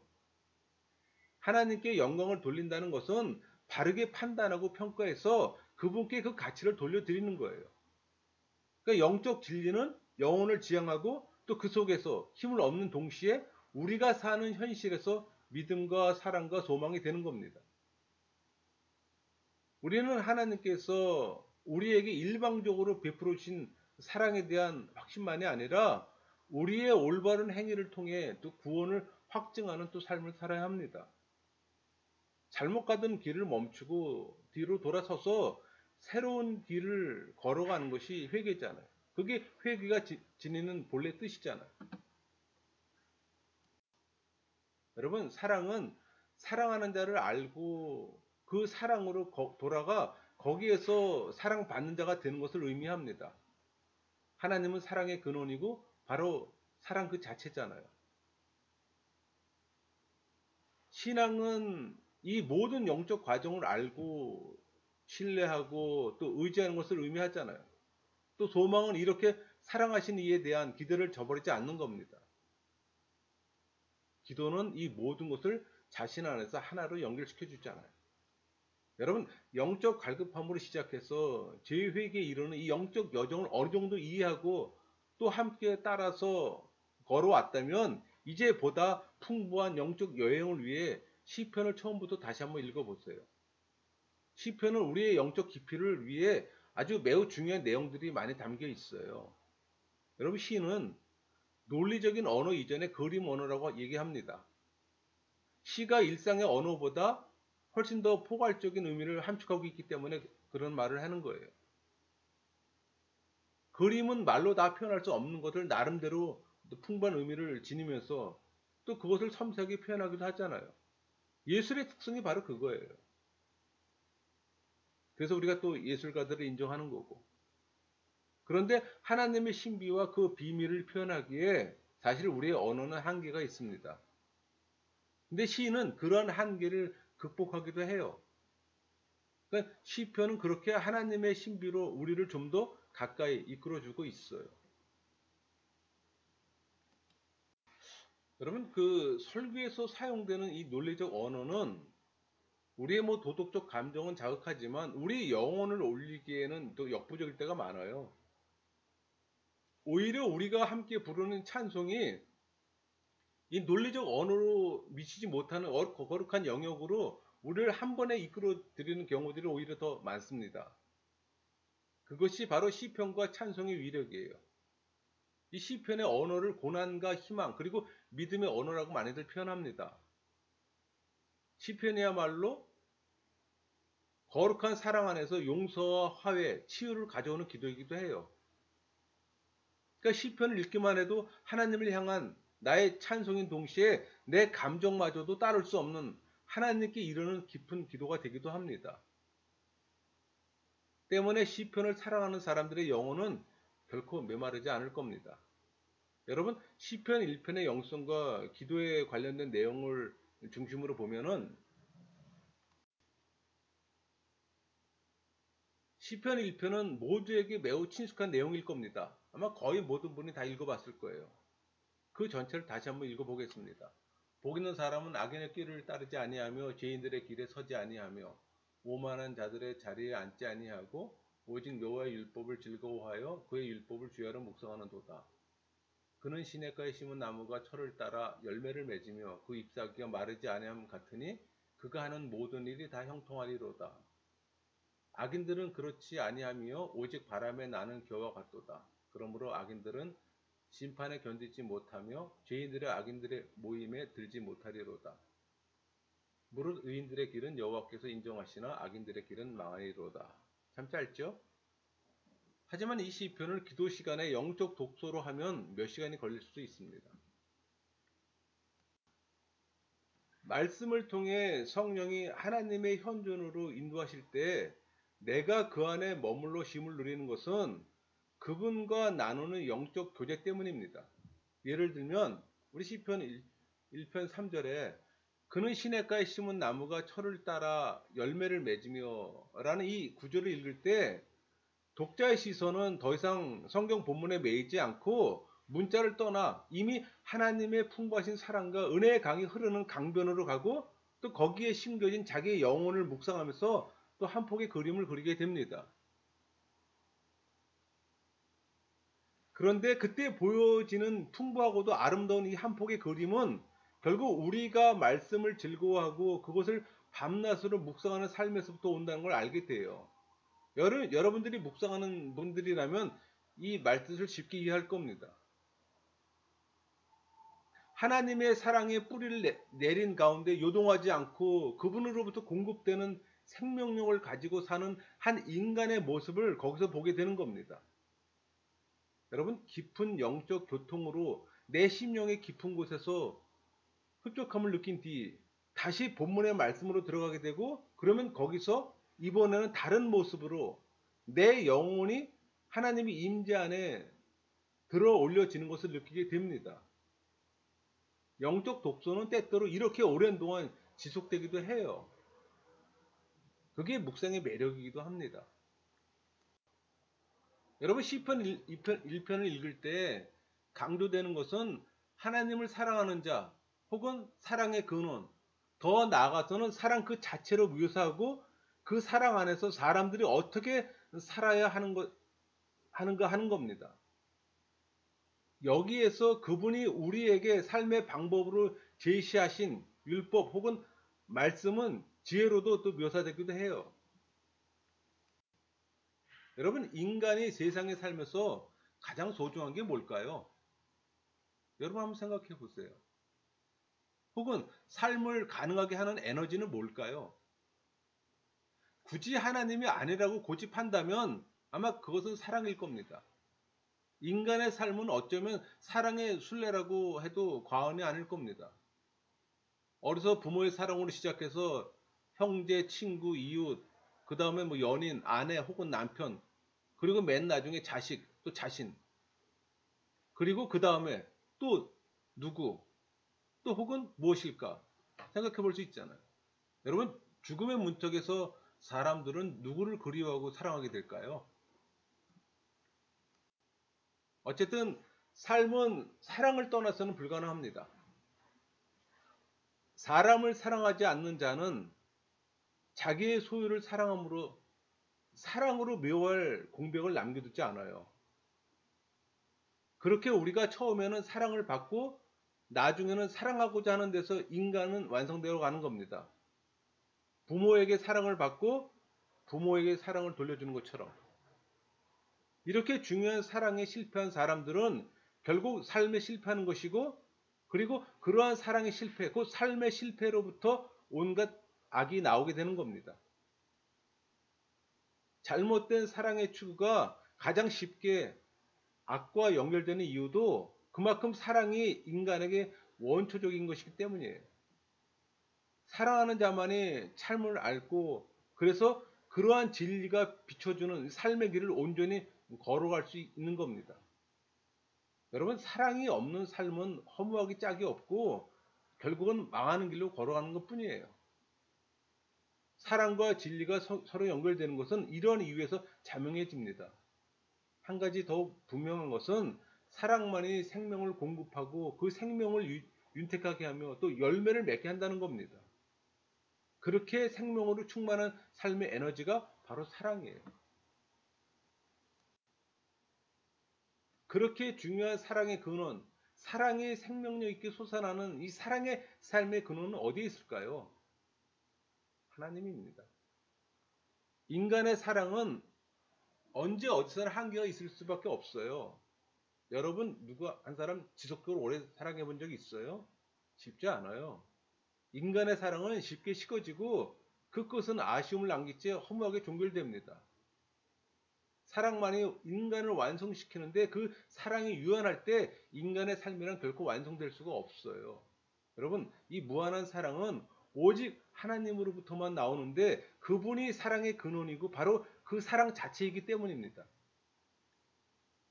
Speaker 1: 하나님께 영광을 돌린다는 것은 바르게 판단하고 평가해서 그분께 그 가치를 돌려드리는 거예요. 그러니까 영적 진리는 영혼을 지향하고 또 그 속에서 힘을 얻는 동시에 우리가 사는 현실에서 믿음과 사랑과 소망이 되는 겁니다. 우리는 하나님께서 우리에게 일방적으로 베풀어 주신 사랑에 대한 확신만이 아니라 우리의 올바른 행위를 통해 또 구원을 확증하는 또 삶을 살아야 합니다. 잘못 가던 길을 멈추고 뒤로 돌아서서 새로운 길을 걸어가는 것이 회개잖아요. 그게 회개가 지니는 본래 뜻이잖아요. 여러분, 사랑은 사랑하는 자를 알고 그 사랑으로 돌아가 거기에서 사랑받는 자가 되는 것을 의미합니다. 하나님은 사랑의 근원이고 바로 사랑 그 자체잖아요. 신앙은 이 모든 영적 과정을 알고 신뢰하고 또 의지하는 것을 의미하잖아요. 또 소망은 이렇게 사랑하신 이에 대한 기대를 저버리지 않는 겁니다. 기도는 이 모든 것을 자신 안에서 하나로 연결시켜 주잖아요. 여러분, 영적 갈급함으로 시작해서 재회개에 이르는 이 영적 여정을 어느 정도 이해하고 또 함께 따라서 걸어왔다면 이제 보다 풍부한 영적 여행을 위해 시편을 처음부터 다시 한번 읽어보세요. 시편은 우리의 영적 깊이를 위해 아주 매우 중요한 내용들이 많이 담겨 있어요. 여러분, 시는 논리적인 언어 이전에 그림 언어라고 얘기합니다. 시가 일상의 언어보다 훨씬 더 포괄적인 의미를 함축하고 있기 때문에 그런 말을 하는 거예요. 그림은 말로 다 표현할 수 없는 것을 나름대로 풍부한 의미를 지니면서 또 그것을 섬세하게 표현하기도 하잖아요. 예술의 특성이 바로 그거예요. 그래서 우리가 또 예술가들을 인정하는 거고. 그런데 하나님의 신비와 그 비밀을 표현하기에 사실 우리의 언어는 한계가 있습니다. 근데 시인은 그런 한계를 극복하기도 해요. 그러니까 시편은 그렇게 하나님의 신비로 우리를 좀 더 가까이 이끌어주고 있어요. 여러분, 그 설교에서 사용되는 이 논리적 언어는 우리의 뭐 도덕적 감정은 자극하지만 우리 영혼을 올리기에는 또 역부족일 때가 많아요. 오히려 우리가 함께 부르는 찬송이 이 논리적 언어로 미치지 못하는 거룩한 영역으로 우리를 한 번에 이끌어 드리는 경우들이 오히려 더 많습니다. 그것이 바로 시편과 찬송의 위력이에요. 이 시편의 언어를 고난과 희망 그리고 믿음의 언어라고 많이들 표현합니다. 시편이야말로 거룩한 사랑 안에서 용서와 화해, 치유를 가져오는 기도이기도 해요. 그러니까 시편을 읽기만 해도 하나님을 향한 나의 찬송인 동시에 내 감정마저도 따를 수 없는 하나님께 이르는 깊은 기도가 되기도 합니다. 때문에 시편을 사랑하는 사람들의 영혼은 결코 메마르지 않을 겁니다. 여러분, 시편 1편의 영성과 기도에 관련된 내용을 중심으로 보면은 시편 1편은 모두에게 매우 친숙한 내용일 겁니다. 아마 거의 모든 분이 다 읽어봤을 거예요. 그 전체를 다시 한번 읽어보겠습니다. 복 있는 사람은 악인의 길을 따르지 아니하며 죄인들의 길에 서지 아니하며 오만한 자들의 자리에 앉지 아니하고 오직 여호와의 율법을 즐거워하여 그의 율법을 주야로 묵상하는도다. 그는 시냇가에 심은 나무가 철을 따라 열매를 맺으며 그 잎사귀가 마르지 아니함 같으니 그가 하는 모든 일이 다 형통하리로다. 악인들은 그렇지 아니하며 오직 바람에 나는 겨와 같도다. 그러므로 악인들은 심판에 견디지 못하며 죄인들의 악인들의 모임에 들지 못하리로다. 무릇 의인들의 길은 여호와께서 인정하시나 악인들의 길은 망하리로다. 참 짧죠? 하지만 이 시편을 기도 시간에 영적 독서로 하면 몇 시간이 걸릴 수도 있습니다. 말씀을 통해 성령이 하나님의 현존으로 인도하실 때 내가 그 안에 머물러 쉼을 누리는 것은 그분과 나누는 영적 교제 때문입니다. 예를 들면 우리 시편 1편 3절에 그는 시냇가에 심은 나무가 철을 따라 열매를 맺으며 라는 이 구절을 읽을 때 독자의 시선은 더 이상 성경 본문에 매이지 않고 문자를 떠나 이미 하나님의 풍부하신 사랑과 은혜의 강이 흐르는 강변으로 가고 또 거기에 심겨진 자기의 영혼을 묵상하면서 또 한 폭의 그림을 그리게 됩니다. 그런데 그때 보여지는 풍부하고도 아름다운 이 한 폭의 그림은 결국 우리가 말씀을 즐거워하고 그것을 밤낮으로 묵상하는 삶에서부터 온다는 걸 알게 돼요. 여러분들이 묵상하는 분들이라면 이 말뜻을 쉽게 이해할 겁니다. 하나님의 사랑의 뿌리를 내린 가운데 요동하지 않고 그분으로부터 공급되는 생명력을 가지고 사는 한 인간의 모습을 거기서 보게 되는 겁니다. 여러분, 깊은 영적 교통으로 내 심령의 깊은 곳에서 흡족함을 느낀 뒤 다시 본문의 말씀으로 들어가게 되고 그러면 거기서 이번에는 다른 모습으로 내 영혼이 하나님의 임재 안에 들어 올려지는 것을 느끼게 됩니다. 영적 독서는 때때로 이렇게 오랜 동안 지속되기도 해요. 그게 묵상의 매력이기도 합니다. 여러분 시편 1편을 읽을 때 강조되는 것은 하나님을 사랑하는 자 혹은 사랑의 근원, 더 나아가서는 사랑 그 자체로 묘사하고 그 사랑 안에서 사람들이 어떻게 살아야 하는가 하는 겁니다. 여기에서 그분이 우리에게 삶의 방법으로 제시하신 율법 혹은 말씀은 지혜로도 또 묘사되기도 해요. 여러분, 인간이 세상에 살면서 가장 소중한 게 뭘까요? 여러분 한번 생각해 보세요. 혹은 삶을 가능하게 하는 에너지는 뭘까요? 굳이 하나님이 아니라고 고집한다면 아마 그것은 사랑일 겁니다. 인간의 삶은 어쩌면 사랑의 순례라고 해도 과언이 아닐 겁니다. 어려서 부모의 사랑으로 시작해서 형제, 친구, 이웃, 그 다음에 뭐 연인, 아내 혹은 남편, 그리고 맨 나중에 자식, 또 자신, 그리고 그 다음에 또 누구, 또 혹은 무엇일까 생각해 볼 수 있잖아요. 여러분, 죽음의 문턱에서 사람들은 누구를 그리워하고 사랑하게 될까요? 어쨌든 삶은 사랑을 떠나서는 불가능합니다. 사람을 사랑하지 않는 자는 자기의 소유를 사랑으로 묘할 공백을 남겨두지 않아요. 그렇게 우리가 처음에는 사랑을 받고 나중에는 사랑하고자 하는 데서 인간은 완성되어 가는 겁니다. 부모에게 사랑을 받고 부모에게 사랑을 돌려주는 것처럼. 이렇게 중요한 사랑에 실패한 사람들은 결국 삶에 실패하는 것이고, 그리고 그러한 사랑의 실패, 그 삶의 실패로부터 온갖 악이 나오게 되는 겁니다. 잘못된 사랑의 추구가 가장 쉽게 악과 연결되는 이유도 그만큼 사랑이 인간에게 원초적인 것이기 때문이에요. 사랑하는 자만이 참을 알고, 그래서 그러한 진리가 비춰주는 삶의 길을 온전히 걸어갈 수 있는 겁니다. 여러분, 사랑이 없는 삶은 허무하기 짝이 없고 결국은 망하는 길로 걸어가는 것 뿐이에요. 사랑과 진리가 서로 연결되는 것은 이러한 이유에서 자명해집니다. 한 가지 더 분명한 것은 사랑만이 생명을 공급하고 그 생명을 윤택하게 하며 또 열매를 맺게 한다는 겁니다. 그렇게 생명으로 충만한 삶의 에너지가 바로 사랑이에요. 그렇게 중요한 사랑의 근원, 사랑이 생명력 있게 솟아나는 이 사랑의 삶의 근원은 어디에 있을까요? 하나님입니다. 인간의 사랑은 언제 어디서나 한계가 있을 수밖에 없어요. 여러분, 누구 한 사람 지속적으로 오래 사랑해 본 적이 있어요? 쉽지 않아요. 인간의 사랑은 쉽게 식어지고 그 끝은 아쉬움을 남기지 허무하게 종결됩니다. 사랑만이 인간을 완성시키는데 그 사랑이 유한할 때 인간의 삶이란 결코 완성될 수가 없어요. 여러분, 이 무한한 사랑은 오직 하나님으로부터만 나오는데 그분이 사랑의 근원이고 바로 그 사랑 자체이기 때문입니다.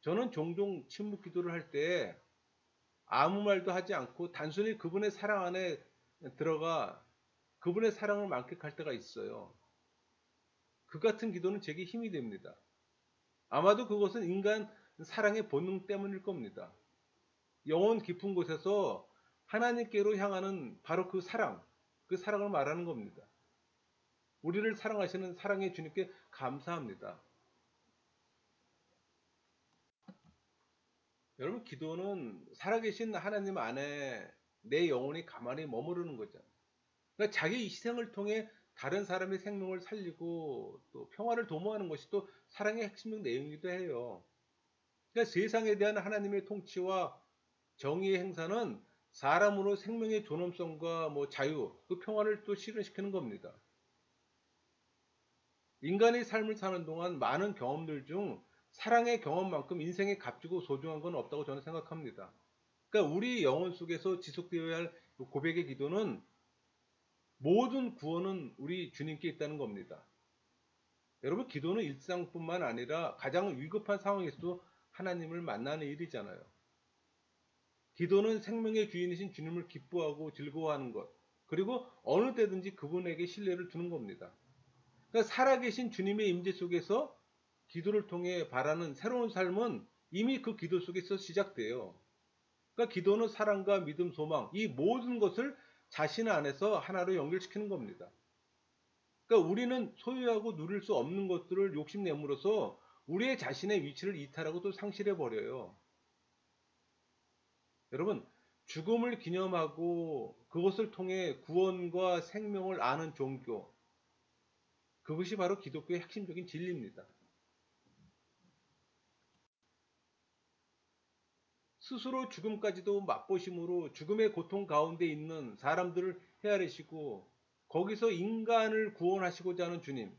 Speaker 1: 저는 종종 침묵 기도를 할 때 아무 말도 하지 않고 단순히 그분의 사랑 안에 들어가 그분의 사랑을 만끽할 때가 있어요. 그 같은 기도는 제게 힘이 됩니다. 아마도 그것은 인간 사랑의 본능 때문일 겁니다. 영혼 깊은 곳에서 하나님께로 향하는 바로 그 사랑을 말하는 겁니다. 우리를 사랑하시는 사랑의 주님께 감사합니다. 여러분, 기도는 살아계신 하나님 안에 내 영혼이 가만히 머무르는 거잖아요. 그러니까 자기 희생을 통해 다른 사람의 생명을 살리고 또 평화를 도모하는 것이 또 사랑의 핵심적 내용이기도 해요. 그러니까 세상에 대한 하나님의 통치와 정의의 행사는 사람으로 생명의 존엄성과 뭐 자유, 그 평화를 또 실현시키는 겁니다. 인간의 삶을 사는 동안 많은 경험들 중 사랑의 경험만큼 인생에 값지고 소중한 건 없다고 저는 생각합니다. 그러니까 우리 영혼 속에서 지속되어야 할 고백의 기도는 모든 구원은 우리 주님께 있다는 겁니다. 여러분, 기도는 일상뿐만 아니라 가장 위급한 상황에서도 하나님을 만나는 일이잖아요. 기도는 생명의 주인이신 주님을 기뻐하고 즐거워하는 것, 그리고 어느 때든지 그분에게 신뢰를 두는 겁니다. 그러니까 살아계신 주님의 임재 속에서 기도를 통해 바라는 새로운 삶은 이미 그 기도 속에서 시작돼요. 그러니까 기도는 사랑과 믿음, 소망, 이 모든 것을 자신 안에서 하나로 연결시키는 겁니다. 그러니까 우리는 소유하고 누릴 수 없는 것들을 욕심내므로써 우리의 자신의 위치를 이탈하고 또 상실해 버려요. 여러분, 죽음을 기념하고 그것을 통해 구원과 생명을 아는 종교, 그것이 바로 기독교의 핵심적인 진리입니다. 스스로 죽음까지도 맛보심으로 죽음의 고통 가운데 있는 사람들을 헤아리시고 거기서 인간을 구원하시고자 하는 주님.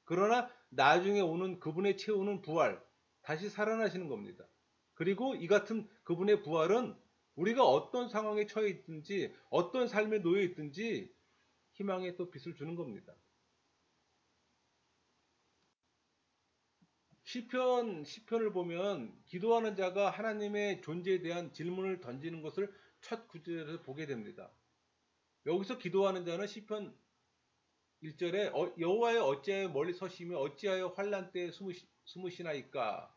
Speaker 1: 그러나 나중에 오는 그분의 채우는 부활, 다시 살아나시는 겁니다. 그리고 이 같은 그분의 부활은 우리가 어떤 상황에 처해 있든지 어떤 삶에 놓여 있든지 희망의 또 빛을 주는 겁니다. 시편을 보면 기도하는 자가 하나님의 존재에 대한 질문을 던지는 것을 첫 구절에서 보게 됩니다. 여기서 기도하는 자는 시편 1절에 여호와여 어찌하여 멀리 서시며 어찌하여 환난 때에 숨으시나이까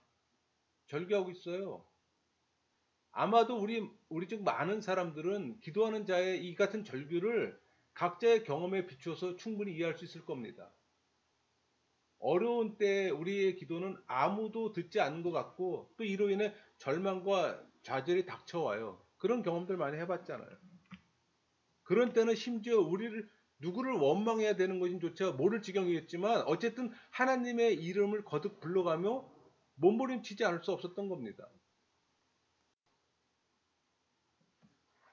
Speaker 1: 절규하고 있어요. 아마도 우리 중 많은 사람들은 기도하는 자의 이 같은 절규를 각자의 경험에 비추어서 충분히 이해할 수 있을 겁니다. 어려운 때 우리의 기도는 아무도 듣지 않는 것 같고 또 이로 인해 절망과 좌절이 닥쳐와요. 그런 경험들 많이 해봤잖아요. 그런 때는 심지어 누구를 원망해야 되는 것인조차 모를 지경이었지만 어쨌든 하나님의 이름을 거듭 불러가며 몸부림치지 않을 수 없었던 겁니다.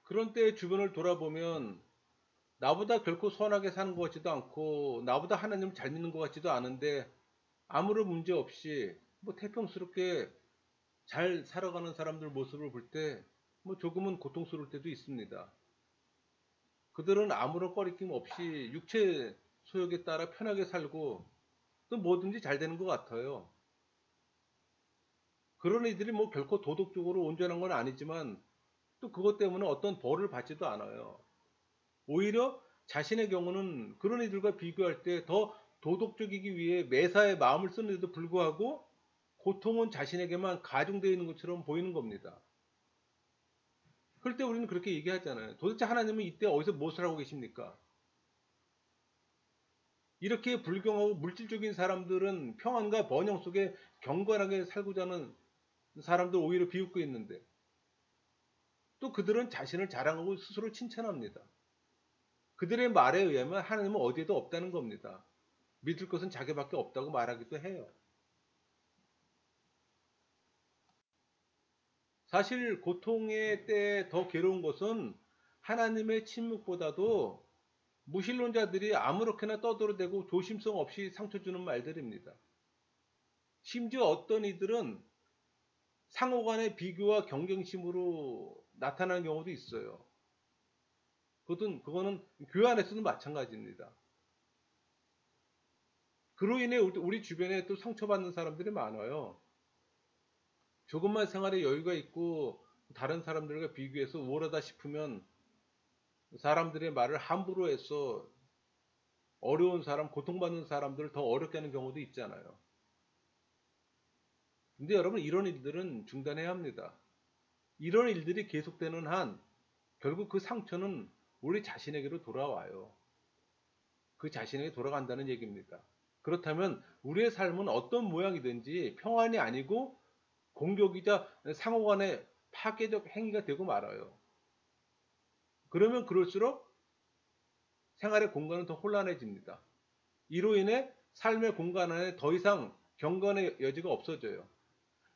Speaker 1: 그런 때의 주변을 돌아보면 나보다 결코 선하게 사는 것 같지도 않고 나보다 하나님을 잘 믿는 것 같지도 않은데 아무런 문제 없이 태평스럽게 잘 살아가는 사람들 모습을 볼 때 조금은 고통스러울 때도 있습니다. 그들은 아무런 꺼리낌 없이 육체 소욕에 따라 편하게 살고 또 뭐든지 잘 되는 것 같아요. 그런 이들이 결코 도덕적으로 온전한 건 아니지만 또 그것 때문에 어떤 벌을 받지도 않아요. 오히려 자신의 경우는 그런 이들과 비교할 때 더 도덕적이기 위해 매사에 마음을 쓰는데도 불구하고 고통은 자신에게만 가중되어 있는 것처럼 보이는 겁니다. 그럴 때 우리는 그렇게 얘기하잖아요. 도대체 하나님은 이때 어디서 무엇을 하고 계십니까? 이렇게 불경하고 물질적인 사람들은 평안과 번영 속에 경건하게 살고자 하는 사람들 오히려 비웃고 있는데 또 그들은 자신을 자랑하고 스스로 칭찬합니다. 그들의 말에 의하면 하나님은 어디에도 없다는 겁니다. 믿을 것은 자기밖에 없다고 말하기도 해요. 사실 고통의 때에 더 괴로운 것은 하나님의 침묵보다도 무신론자들이 아무렇게나 떠들어대고 조심성 없이 상처 주는 말들입니다. 심지어 어떤 이들은 상호간의 비교와 경쟁심으로 나타나는 경우도 있어요. 그거는 교회 안에서도 마찬가지입니다. 그로 인해 우리 주변에 또 상처받는 사람들이 많아요. 조금만 생활에 여유가 있고 다른 사람들과 비교해서 우월하다 싶으면 사람들의 말을 함부로 해서 어려운 사람, 고통받는 사람들을 더 어렵게 하는 경우도 있잖아요. 근데 여러분 이런 일들은 중단해야 합니다. 이런 일들이 계속되는 한 결국 그 상처는 우리 자신에게로 돌아와요. 그 자신에게 돌아간다는 얘기입니다. 그렇다면 우리의 삶은 어떤 모양이든지 평안이 아니고 공격이자 상호간의 파괴적 행위가 되고 말아요. 그러면 그럴수록 생활의 공간은 더 혼란해집니다. 이로 인해 삶의 공간 안에 더 이상 경건의 여지가 없어져요.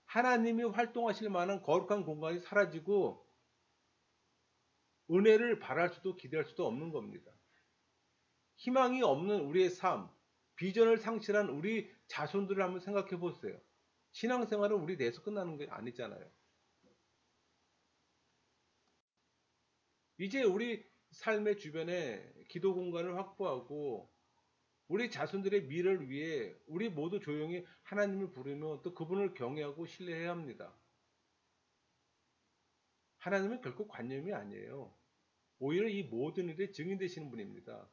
Speaker 1: 하나님이 활동하실 만한 거룩한 공간이 사라지고 은혜를 바랄 수도 기대할 수도 없는 겁니다. 희망이 없는 우리의 삶, 비전을 상실한 우리 자손들을 한번 생각해 보세요. 신앙생활은 우리 내에서 끝나는 게 아니잖아요. 이제 우리 삶의 주변에 기도 공간을 확보하고 우리 자손들의 미래를 위해 우리 모두 조용히 하나님을 부르며 또 그분을 경외하고 신뢰해야 합니다. 하나님은 결코 관념이 아니에요. 오히려 이 모든 일의 증인 되시는 분입니다.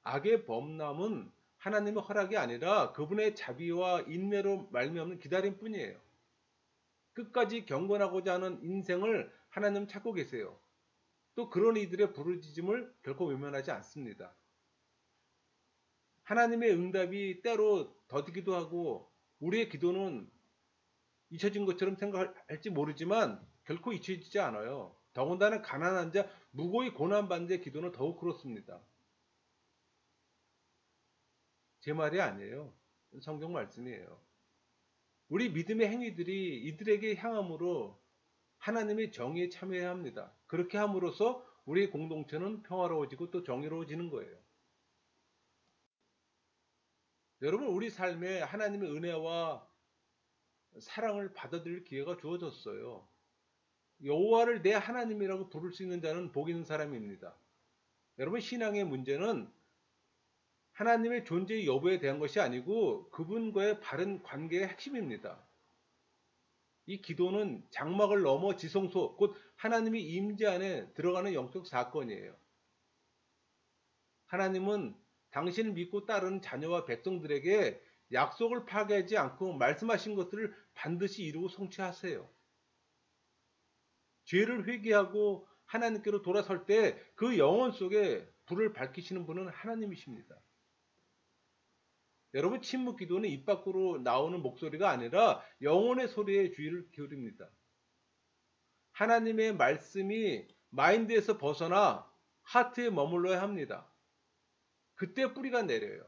Speaker 1: 악의 범람은 하나님의 허락이 아니라 그분의 자비와 인내로 말미암는 기다림뿐이에요. 끝까지 경건하고자 하는 인생을 하나님 찾고 계세요. 또 그런 이들의 부르짖음을 결코 외면하지 않습니다. 하나님의 응답이 때로 더디기도 하고 우리의 기도는 잊혀진 것처럼 생각할지 모르지만 결코 잊혀지지 않아요. 더군다나 가난한 자, 무고히 고난받는 자의 기도는 더욱 그렇습니다. 제 말이 아니에요. 성경 말씀이에요. 우리 믿음의 행위들이 이들에게 향함으로 하나님의 정의에 참여해야 합니다. 그렇게 함으로써 우리 공동체는 평화로워지고 또 정의로워지는 거예요. 여러분, 우리 삶에 하나님의 은혜와 사랑을 받아들일 기회가 주어졌어요. 여호와를 내 하나님이라고 부를 수 있는 자는 복 있는 사람입니다. 여러분, 신앙의 문제는 하나님의 존재 여부에 대한 것이 아니고 그분과의 바른 관계의 핵심입니다. 이 기도는 장막을 넘어 지성소, 곧 하나님이 임재 안에 들어가는 영적 사건이에요. 하나님은 당신을 믿고 따르는 자녀와 백성들에게 약속을 파괴하지 않고 말씀하신 것들을 반드시 이루고 성취하세요. 죄를 회개하고 하나님께로 돌아설 때 그 영혼 속에 불을 밝히시는 분은 하나님이십니다. 여러분, 침묵 기도는 입 밖으로 나오는 목소리가 아니라 영혼의 소리에 주의를 기울입니다. 하나님의 말씀이 마인드에서 벗어나 하트에 머물러야 합니다. 그때 뿌리가 내려요.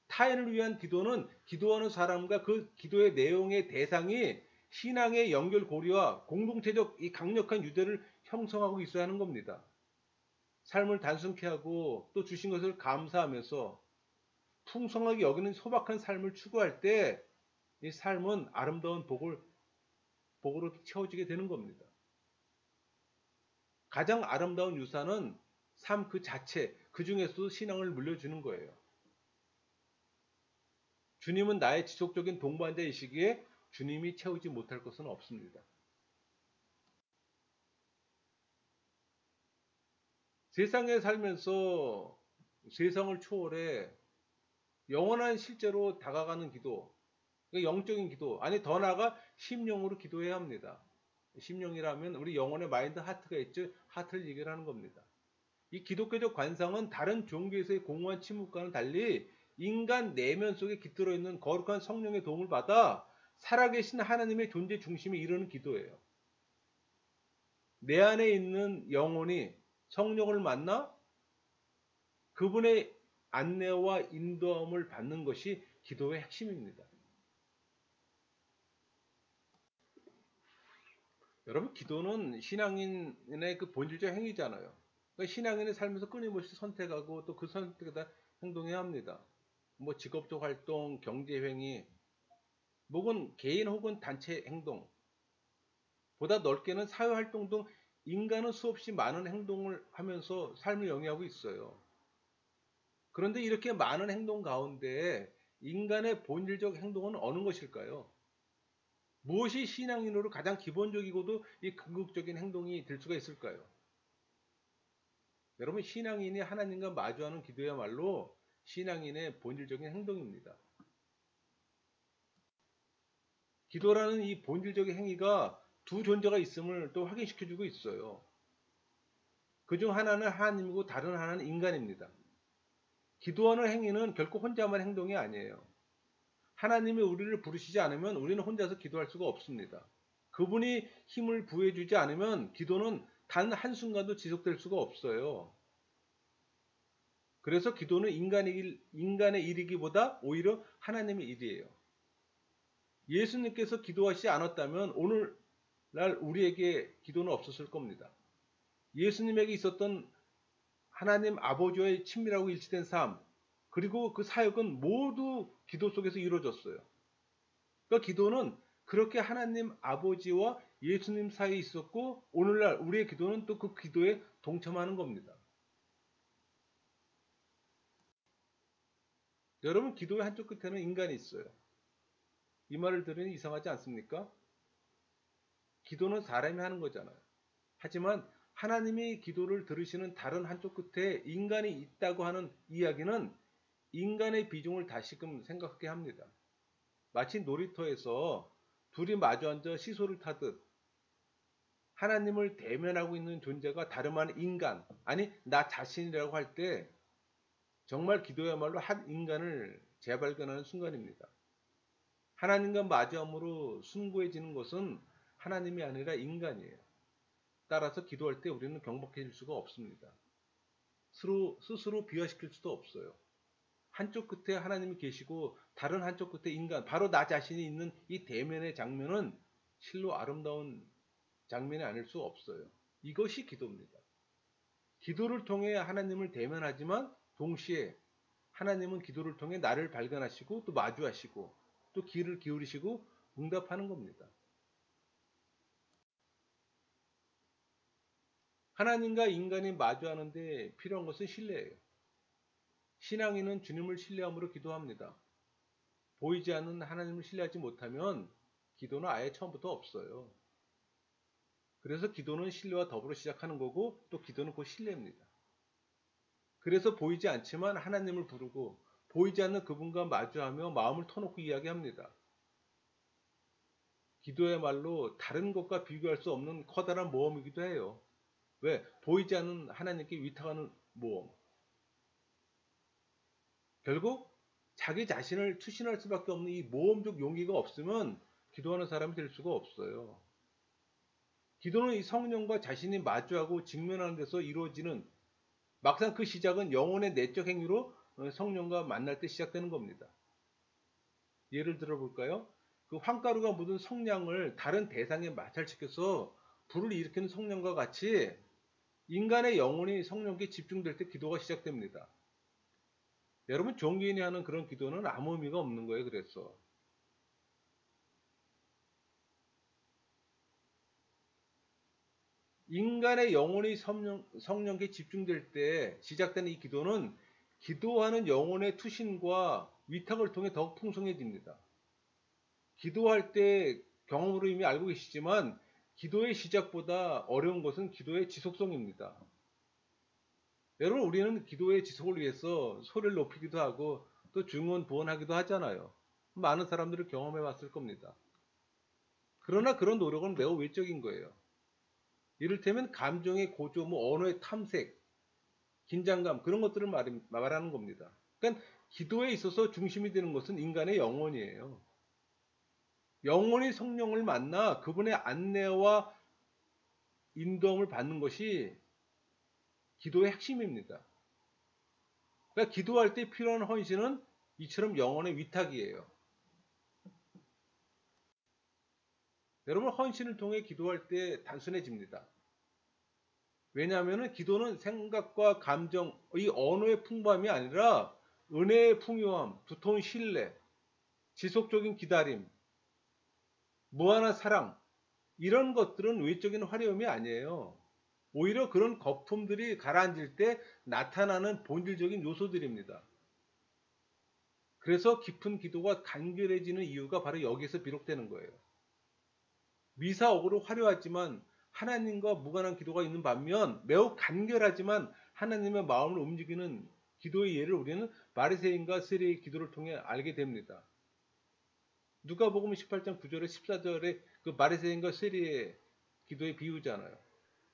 Speaker 1: 타인을 위한 기도는 기도하는 사람과 그 기도의 내용의 대상이 신앙의 연결고리와 공동체적 이 강력한 유대를 형성하고 있어야 하는 겁니다. 삶을 단순케 하고 또 주신 것을 감사하면서 풍성하게 여기는 소박한 삶을 추구할 때 이 삶은 아름다운 복으로 채워지게 되는 겁니다. 가장 아름다운 유산은 삶 그 자체, 그 중에서도 신앙을 물려주는 거예요. 주님은 나의 지속적인 동반자이시기에 주님이 채우지 못할 것은 없습니다. 세상에 살면서 세상을 초월해 영원한 실제로 다가가는 기도, 영적인 기도, 아니 더 나아가 심령으로 기도해야 합니다. 심령이라면 우리 영혼의 마인드 하트가 있죠. 하트를 얘기를 하는 겁니다. 이 기독교적 관상은 다른 종교에서의 공허한 침묵과는 달리 인간 내면 속에 깃들어 있는 거룩한 성령의 도움을 받아 살아계신 하나님의 존재 중심에 이르는 기도예요. 내 안에 있는 영혼이 성령을 만나 그분의 안내와 인도함을 받는 것이 기도의 핵심입니다. 여러분, 기도는 신앙인의 그 본질적 행위잖아요. 그러니까 신앙인의 삶에서 끊임없이 선택하고 또 그 선택에 따라 행동해야 합니다. 뭐 직업적 활동, 경제 행위, 혹은 개인 혹은 단체 행동, 보다 넓게는 사회 활동 등 인간은 수없이 많은 행동을 하면서 삶을 영위하고 있어요. 그런데 이렇게 많은 행동 가운데 인간의 본질적 행동은 어느 것일까요? 무엇이 신앙인으로 가장 기본적이고도 이 궁극적인 행동이 될 수가 있을까요? 여러분, 신앙인이 하나님과 마주하는 기도야말로 신앙인의 본질적인 행동입니다. 기도라는 이 본질적인 행위가 두 존재가 있음을 또 확인시켜주고 있어요. 그중 하나는 하나님이고 다른 하나는 인간입니다. 기도하는 행위는 결코 혼자만 행동이 아니에요. 하나님이 우리를 부르시지 않으면 우리는 혼자서 기도할 수가 없습니다. 그분이 힘을 부여주지 않으면 기도는 단 한순간도 지속될 수가 없어요. 그래서 기도는 인간의 일이기보다 오히려 하나님의 일이에요. 예수님께서 기도하시지 않았다면 오늘날 우리에게 기도는 없었을 겁니다. 예수님에게 있었던 하나님 아버지와의 친밀하고 일치된 삶, 그리고 그 사역은 모두 기도 속에서 이루어졌어요. 그러니까 기도는 그렇게 하나님 아버지와 예수님 사이에 있었고 오늘날 우리의 기도는 또 그 기도에 동참하는 겁니다. 여러분, 기도의 한쪽 끝에는 인간이 있어요. 이 말을 들으니 이상하지 않습니까? 기도는 사람이 하는 거잖아요. 하지만 하나님이 기도를 들으시는 다른 한쪽 끝에 인간이 있다고 하는 이야기는 인간의 비중을 다시금 생각하게 합니다. 마치 놀이터에서 둘이 마주 앉아 시소를 타듯 하나님을 대면하고 있는 존재가 다름 아닌 인간, 아니 나 자신이라고 할 때 정말 기도야말로 한 인간을 재발견하는 순간입니다. 하나님과 마주함으로 숭고해지는 것은 하나님이 아니라 인간이에요. 따라서 기도할 때 우리는 경박해질 수가 없습니다. 스스로 비화시킬 수도 없어요. 한쪽 끝에 하나님이 계시고 다른 한쪽 끝에 인간, 바로 나 자신이 있는 이 대면의 장면은 실로 아름다운 장면이 아닐 수 없어요. 이것이 기도입니다. 기도를 통해 하나님을 대면하지만 동시에 하나님은 기도를 통해 나를 발견하시고 또 마주하시고 또 귀를 기울이시고 응답하는 겁니다. 하나님과 인간이 마주하는데 필요한 것은 신뢰예요. 신앙인은 주님을 신뢰함으로 기도합니다. 보이지 않는 하나님을 신뢰하지 못하면 기도는 아예 처음부터 없어요. 그래서 기도는 신뢰와 더불어 시작하는 거고 또 기도는 곧 신뢰입니다. 그래서 보이지 않지만 하나님을 부르고 보이지 않는 그분과 마주하며 마음을 터놓고 이야기합니다. 기도야말로 다른 것과 비교할 수 없는 커다란 모험이기도 해요. 왜? 보이지 않는 하나님께 위탁하는 모험. 결국 자기 자신을 투신할 수밖에 없는 이 모험적 용기가 없으면 기도하는 사람이 될 수가 없어요. 기도는 이 성령과 자신이 마주하고 직면하는 데서 이루어지는 막상 그 시작은 영혼의 내적 행위로 성령과 만날 때 시작되는 겁니다. 예를 들어 볼까요? 그 황가루가 묻은 성냥을 다른 대상에 마찰시켜서 불을 일으키는 성령과 같이 인간의 영혼이 성령께 집중될 때 기도가 시작됩니다. 여러분 종교인이 하는 그런 기도는 아무 의미가 없는 거예요. 그래서 인간의 영혼이 성령께 집중될 때 시작되는 이 기도는 기도하는 영혼의 투신과 위탁을 통해 더욱 풍성해집니다. 기도할 때 경험으로 이미 알고 계시지만 기도의 시작보다 어려운 것은 기도의 지속성입니다. 여러분 우리는 기도의 지속을 위해서 소리를 높이기도 하고 또 중언부언하기도 하잖아요. 많은 사람들을 경험해 봤을 겁니다. 그러나 그런 노력은 매우 외적인 거예요. 이를테면 감정의 고조, 언어의 탐색, 긴장감 그런 것들을 말하는 겁니다. 그러니까 기도에 있어서 중심이 되는 것은 인간의 영혼이에요. 영혼이 성령을 만나 그분의 안내와 인도함을 받는 것이 기도의 핵심입니다. 그러니까 기도할 때 필요한 헌신은 이처럼 영혼의 위탁이에요. 여러분 헌신을 통해 기도할 때 단순해집니다. 왜냐하면 기도는 생각과 감정, 이 언어의 풍부함이 아니라 은혜의 풍요함, 두터운 신뢰, 지속적인 기다림, 무한한 사랑 이런 것들은 외적인 화려함이 아니에요. 오히려 그런 거품들이 가라앉을 때 나타나는 본질적인 요소들입니다. 그래서 깊은 기도가 간결해지는 이유가 바로 여기서 비롯되는 거예요. 미사옥으로 화려하지만 하나님과 무관한 기도가 있는 반면 매우 간결하지만 하나님의 마음을 움직이는 기도의 예를 우리는 바리새인과 세리의 기도를 통해 알게 됩니다. 누가복음 18장 9절에 14절에 그 바리새인과 세리의 기도의 비유잖아요.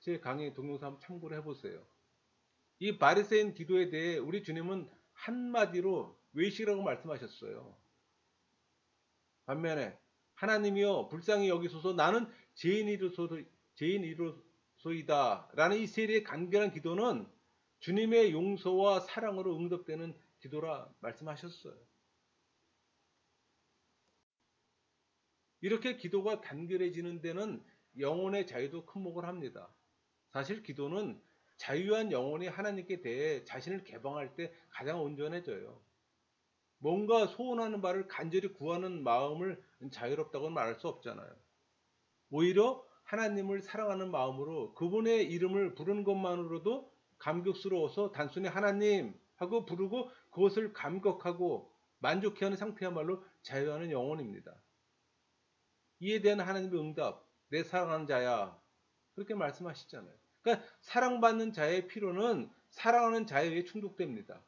Speaker 1: 제 강의 동영상 한번 참고를 해보세요. 이 바리새인 기도에 대해 우리 주님은 한마디로 외식이라고 말씀하셨어요. 반면에 하나님이여 불쌍히 여기소서 나는 죄인이로소이다 라는 이 세리의 간결한 기도는 주님의 용서와 사랑으로 응답되는 기도라 말씀하셨어요. 이렇게 기도가 간결해지는 데는 영혼의 자유도 큰 목을 합니다. 사실 기도는 자유한 영혼이 하나님께 대해 자신을 개방할 때 가장 온전해져요. 뭔가 소원하는 바를 간절히 구하는 마음을 자유롭다고는 말할 수 없잖아요. 오히려 하나님을 사랑하는 마음으로 그분의 이름을 부르는 것만으로도 감격스러워서 단순히 하나님 하고 부르고 그것을 감격하고 만족해하는 상태야말로 자유하는 영혼입니다. 이에 대한 하나님의 응답, 내 사랑하는 자야 그렇게 말씀하시잖아요. 그러니까 사랑받는 자의 필요는 사랑하는 자에 의해 충족됩니다.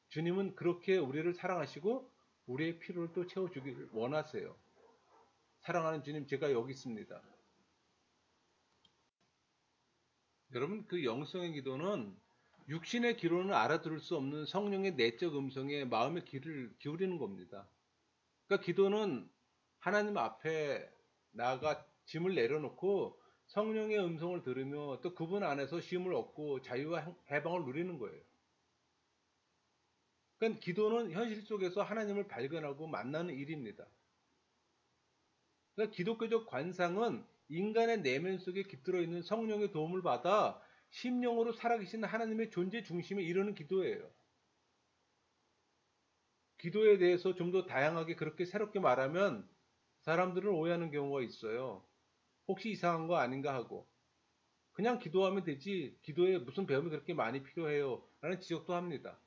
Speaker 1: 주님은 그렇게 우리를 사랑하시고 우리의 필요를 또 채워주기를 원하세요. 사랑하는 주님 제가 여기 있습니다. 여러분 그 영성의 기도는 육신의 기로는 알아들을 수 없는 성령의 내적 음성에 마음의 귀를 기울이는 겁니다. 그러니까 기도는 하나님 앞에 나아가 짐을 내려놓고 성령의 음성을 들으며 또 그분 안에서 쉼을 얻고 자유와 해방을 누리는 거예요. 그러니까 기도는 현실 속에서 하나님을 발견하고 만나는 일입니다. 그러니까 기독교적 관상은 인간의 내면 속에 깃들어 있는 성령의 도움을 받아 심령으로 살아계신 하나님의 존재 중심에 이르는 기도예요. 기도에 대해서 좀 더 다양하게 그렇게 새롭게 말하면 사람들은 오해하는 경우가 있어요. 혹시 이상한 거 아닌가 하고. 그냥 기도하면 되지 기도에 무슨 배움이 그렇게 많이 필요해요 라는 지적도 합니다.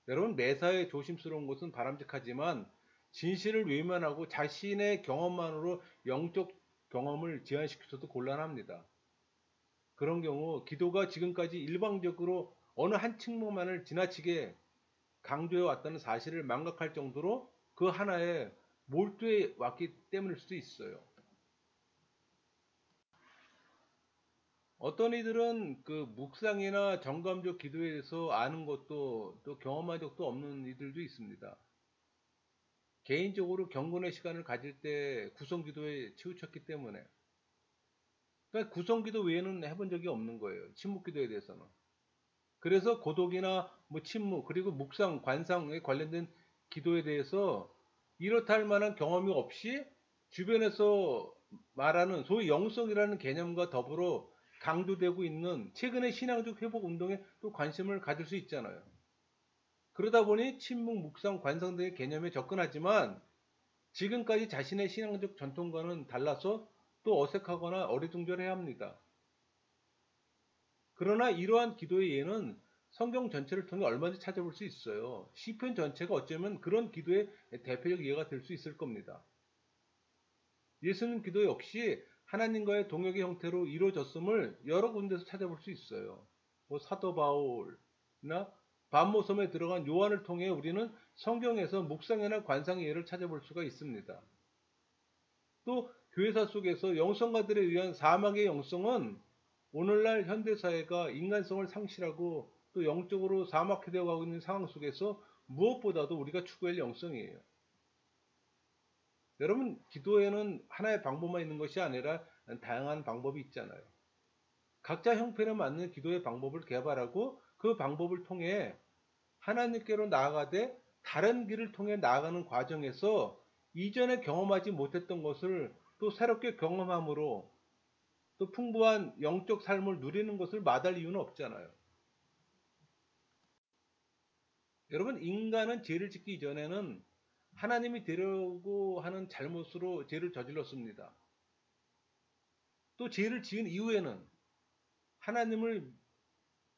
Speaker 1: 여러분 매사에 조심스러운 것은 바람직하지만 진실을 외면하고 자신의 경험만으로 영적 경험을 제한시켜서도 곤란합니다. 그런 경우 기도가 지금까지 일방적으로 어느 한 측면만을 지나치게 강조해 왔다는 사실을 망각할 정도로 그 하나에 몰두해 왔기 때문일 수도 있어요. 어떤 이들은 그 묵상이나 정감적 기도에 대해서 아는 것도 또 경험한 적도 없는 이들도 있습니다. 개인적으로 경건의 시간을 가질 때 구성기도에 치우쳤기 때문에. 그러니까 구성기도 외에는 해본 적이 없는 거예요. 침묵기도에 대해서는. 그래서 고독이나 뭐 침묵 그리고 묵상, 관상에 관련된 기도에 대해서 이렇다 할 만한 경험이 없이 주변에서 말하는 소위 영성이라는 개념과 더불어 강조되고 있는 최근의 신앙적 회복 운동에 또 관심을 가질 수 있잖아요. 그러다 보니 침묵, 묵상, 관상 등의 개념에 접근하지만 지금까지 자신의 신앙적 전통과는 달라서 또 어색하거나 어리둥절해야 합니다. 그러나 이러한 기도의 예는 성경 전체를 통해 얼마든지 찾아볼 수 있어요. 시편 전체가 어쩌면 그런 기도의 대표적 예가 될 수 있을 겁니다. 예수님 기도 역시 하나님과의 동역의 형태로 이루어졌음을 여러 군데서 찾아볼 수 있어요. 뭐 사도 바울이나 반모섬에 들어간 요한을 통해 우리는 성경에서 묵상이나 관상의 예를 찾아볼 수가 있습니다. 또 교회사 속에서 영성가들에 의한 사막의 영성은 오늘날 현대사회가 인간성을 상실하고 또 영적으로 사막화되어 가고 있는 상황 속에서 무엇보다도 우리가 추구할 영성이에요. 여러분, 기도에는 하나의 방법만 있는 것이 아니라 다양한 방법이 있잖아요. 각자 형편에 맞는 기도의 방법을 개발하고 그 방법을 통해 하나님께로 나아가되 다른 길을 통해 나아가는 과정에서 이전에 경험하지 못했던 것을 또 새롭게 경험함으로 또 풍부한 영적 삶을 누리는 것을 마다할 이유는 없잖아요. 여러분, 인간은 죄를 짓기 전에는 하나님이 되려고 하는 잘못으로 죄를 저질렀습니다. 또 죄를 지은 이후에는 하나님을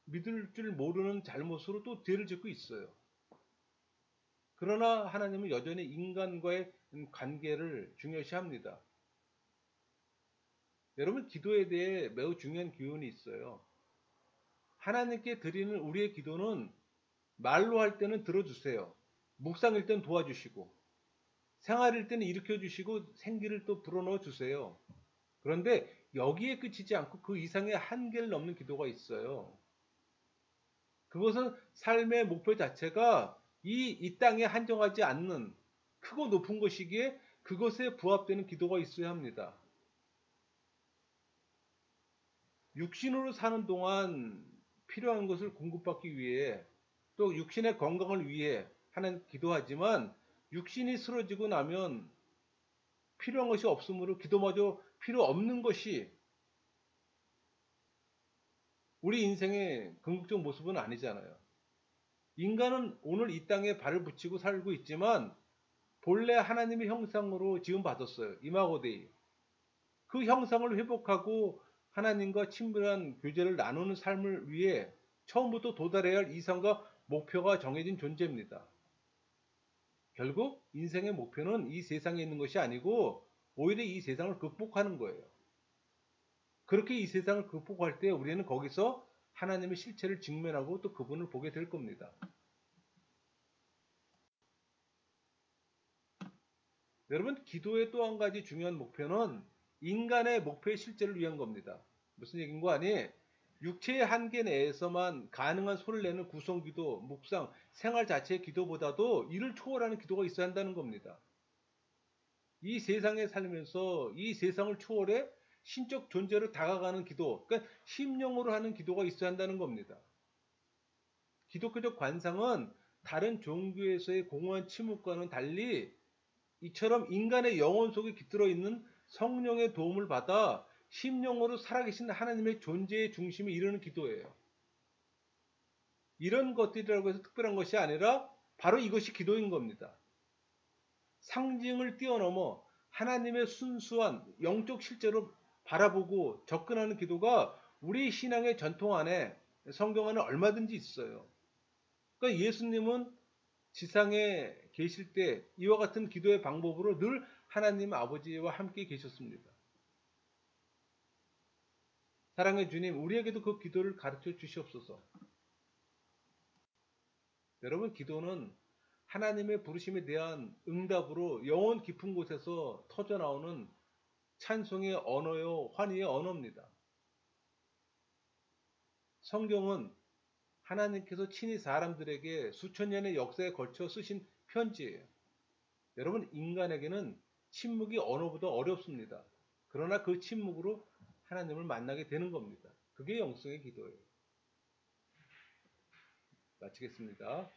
Speaker 1: 믿을 줄 모르는 잘못으로 또 죄를 짓고 있어요. 그러나 하나님은 여전히 인간과의 관계를 중요시합니다. 여러분, 기도에 대해 매우 중요한 교훈이 있어요. 하나님께 드리는 우리의 기도는 말로 할 때는 들어주세요. 묵상일 때는 도와주시고, 생활일 때는 일으켜주시고, 생기를 또 불어넣어 주세요. 그런데 여기에 그치지 않고 그 이상의 한계를 넘는 기도가 있어요. 그것은 삶의 목표 자체가 이 땅에 한정하지 않는 크고 높은 것이기에 그것에 부합되는 기도가 있어야 합니다. 육신으로 사는 동안 필요한 것을 공급받기 위해 또 육신의 건강을 위해 하는 기도하지만 육신이 쓰러지고 나면 필요한 것이 없으므로 기도마저 필요 없는 것이 우리 인생의 궁극적 모습은 아니잖아요. 인간은 오늘 이 땅에 발을 붙이고 살고 있지만 본래 하나님의 형상으로 지음받았어요. 이마고데이. 그 형상을 회복하고 하나님과 친밀한 교제를 나누는 삶을 위해 처음부터 도달해야 할 이상과 목표가 정해진 존재입니다. 결국 인생의 목표는 이 세상에 있는 것이 아니고 오히려 이 세상을 극복하는 거예요. 그렇게 이 세상을 극복할 때 우리는 거기서 하나님의 실체를 직면하고 또 그분을 보게 될 겁니다. 여러분, 기도의 또 한 가지 중요한 목표는 인간의 목표의 실제를 위한 겁니다. 무슨 얘기인고 하니 육체의 한계 내에서만 가능한 소리를 내는 구성기도, 묵상, 생활 자체의 기도보다도 이를 초월하는 기도가 있어야 한다는 겁니다. 이 세상에 살면서 이 세상을 초월해 신적 존재로 다가가는 기도, 그러니까 심령으로 하는 기도가 있어야 한다는 겁니다. 기독교적 관상은 다른 종교에서의 공허한 침묵과는 달리 이처럼 인간의 영혼 속에 깃들어 있는 성령의 도움을 받아 심령으로 살아계신 하나님의 존재의 중심에 이르는 기도예요. 이런 것들이라고 해서 특별한 것이 아니라 바로 이것이 기도인 겁니다. 상징을 뛰어넘어 하나님의 순수한 영적 실제로 바라보고 접근하는 기도가 우리 신앙의 전통 안에 성경 안에 얼마든지 있어요. 그러니까 예수님은 지상에 계실 때 이와 같은 기도의 방법으로 늘 하나님 아버지와 함께 계셨습니다. 사랑의 주님, 우리에게도 그 기도를 가르쳐 주시옵소서. 여러분, 기도는 하나님의 부르심에 대한 응답으로 영혼 깊은 곳에서 터져나오는 찬송의 언어요, 환희의 언어입니다. 성경은 하나님께서 친히 사람들에게 수천 년의 역사에 걸쳐 쓰신 편지예요. 여러분, 인간에게는 침묵이 언어보다 어렵습니다. 그러나 그 침묵으로 하나님을 만나게 되는 겁니다. 그게 영성의 기도예요. 마치겠습니다.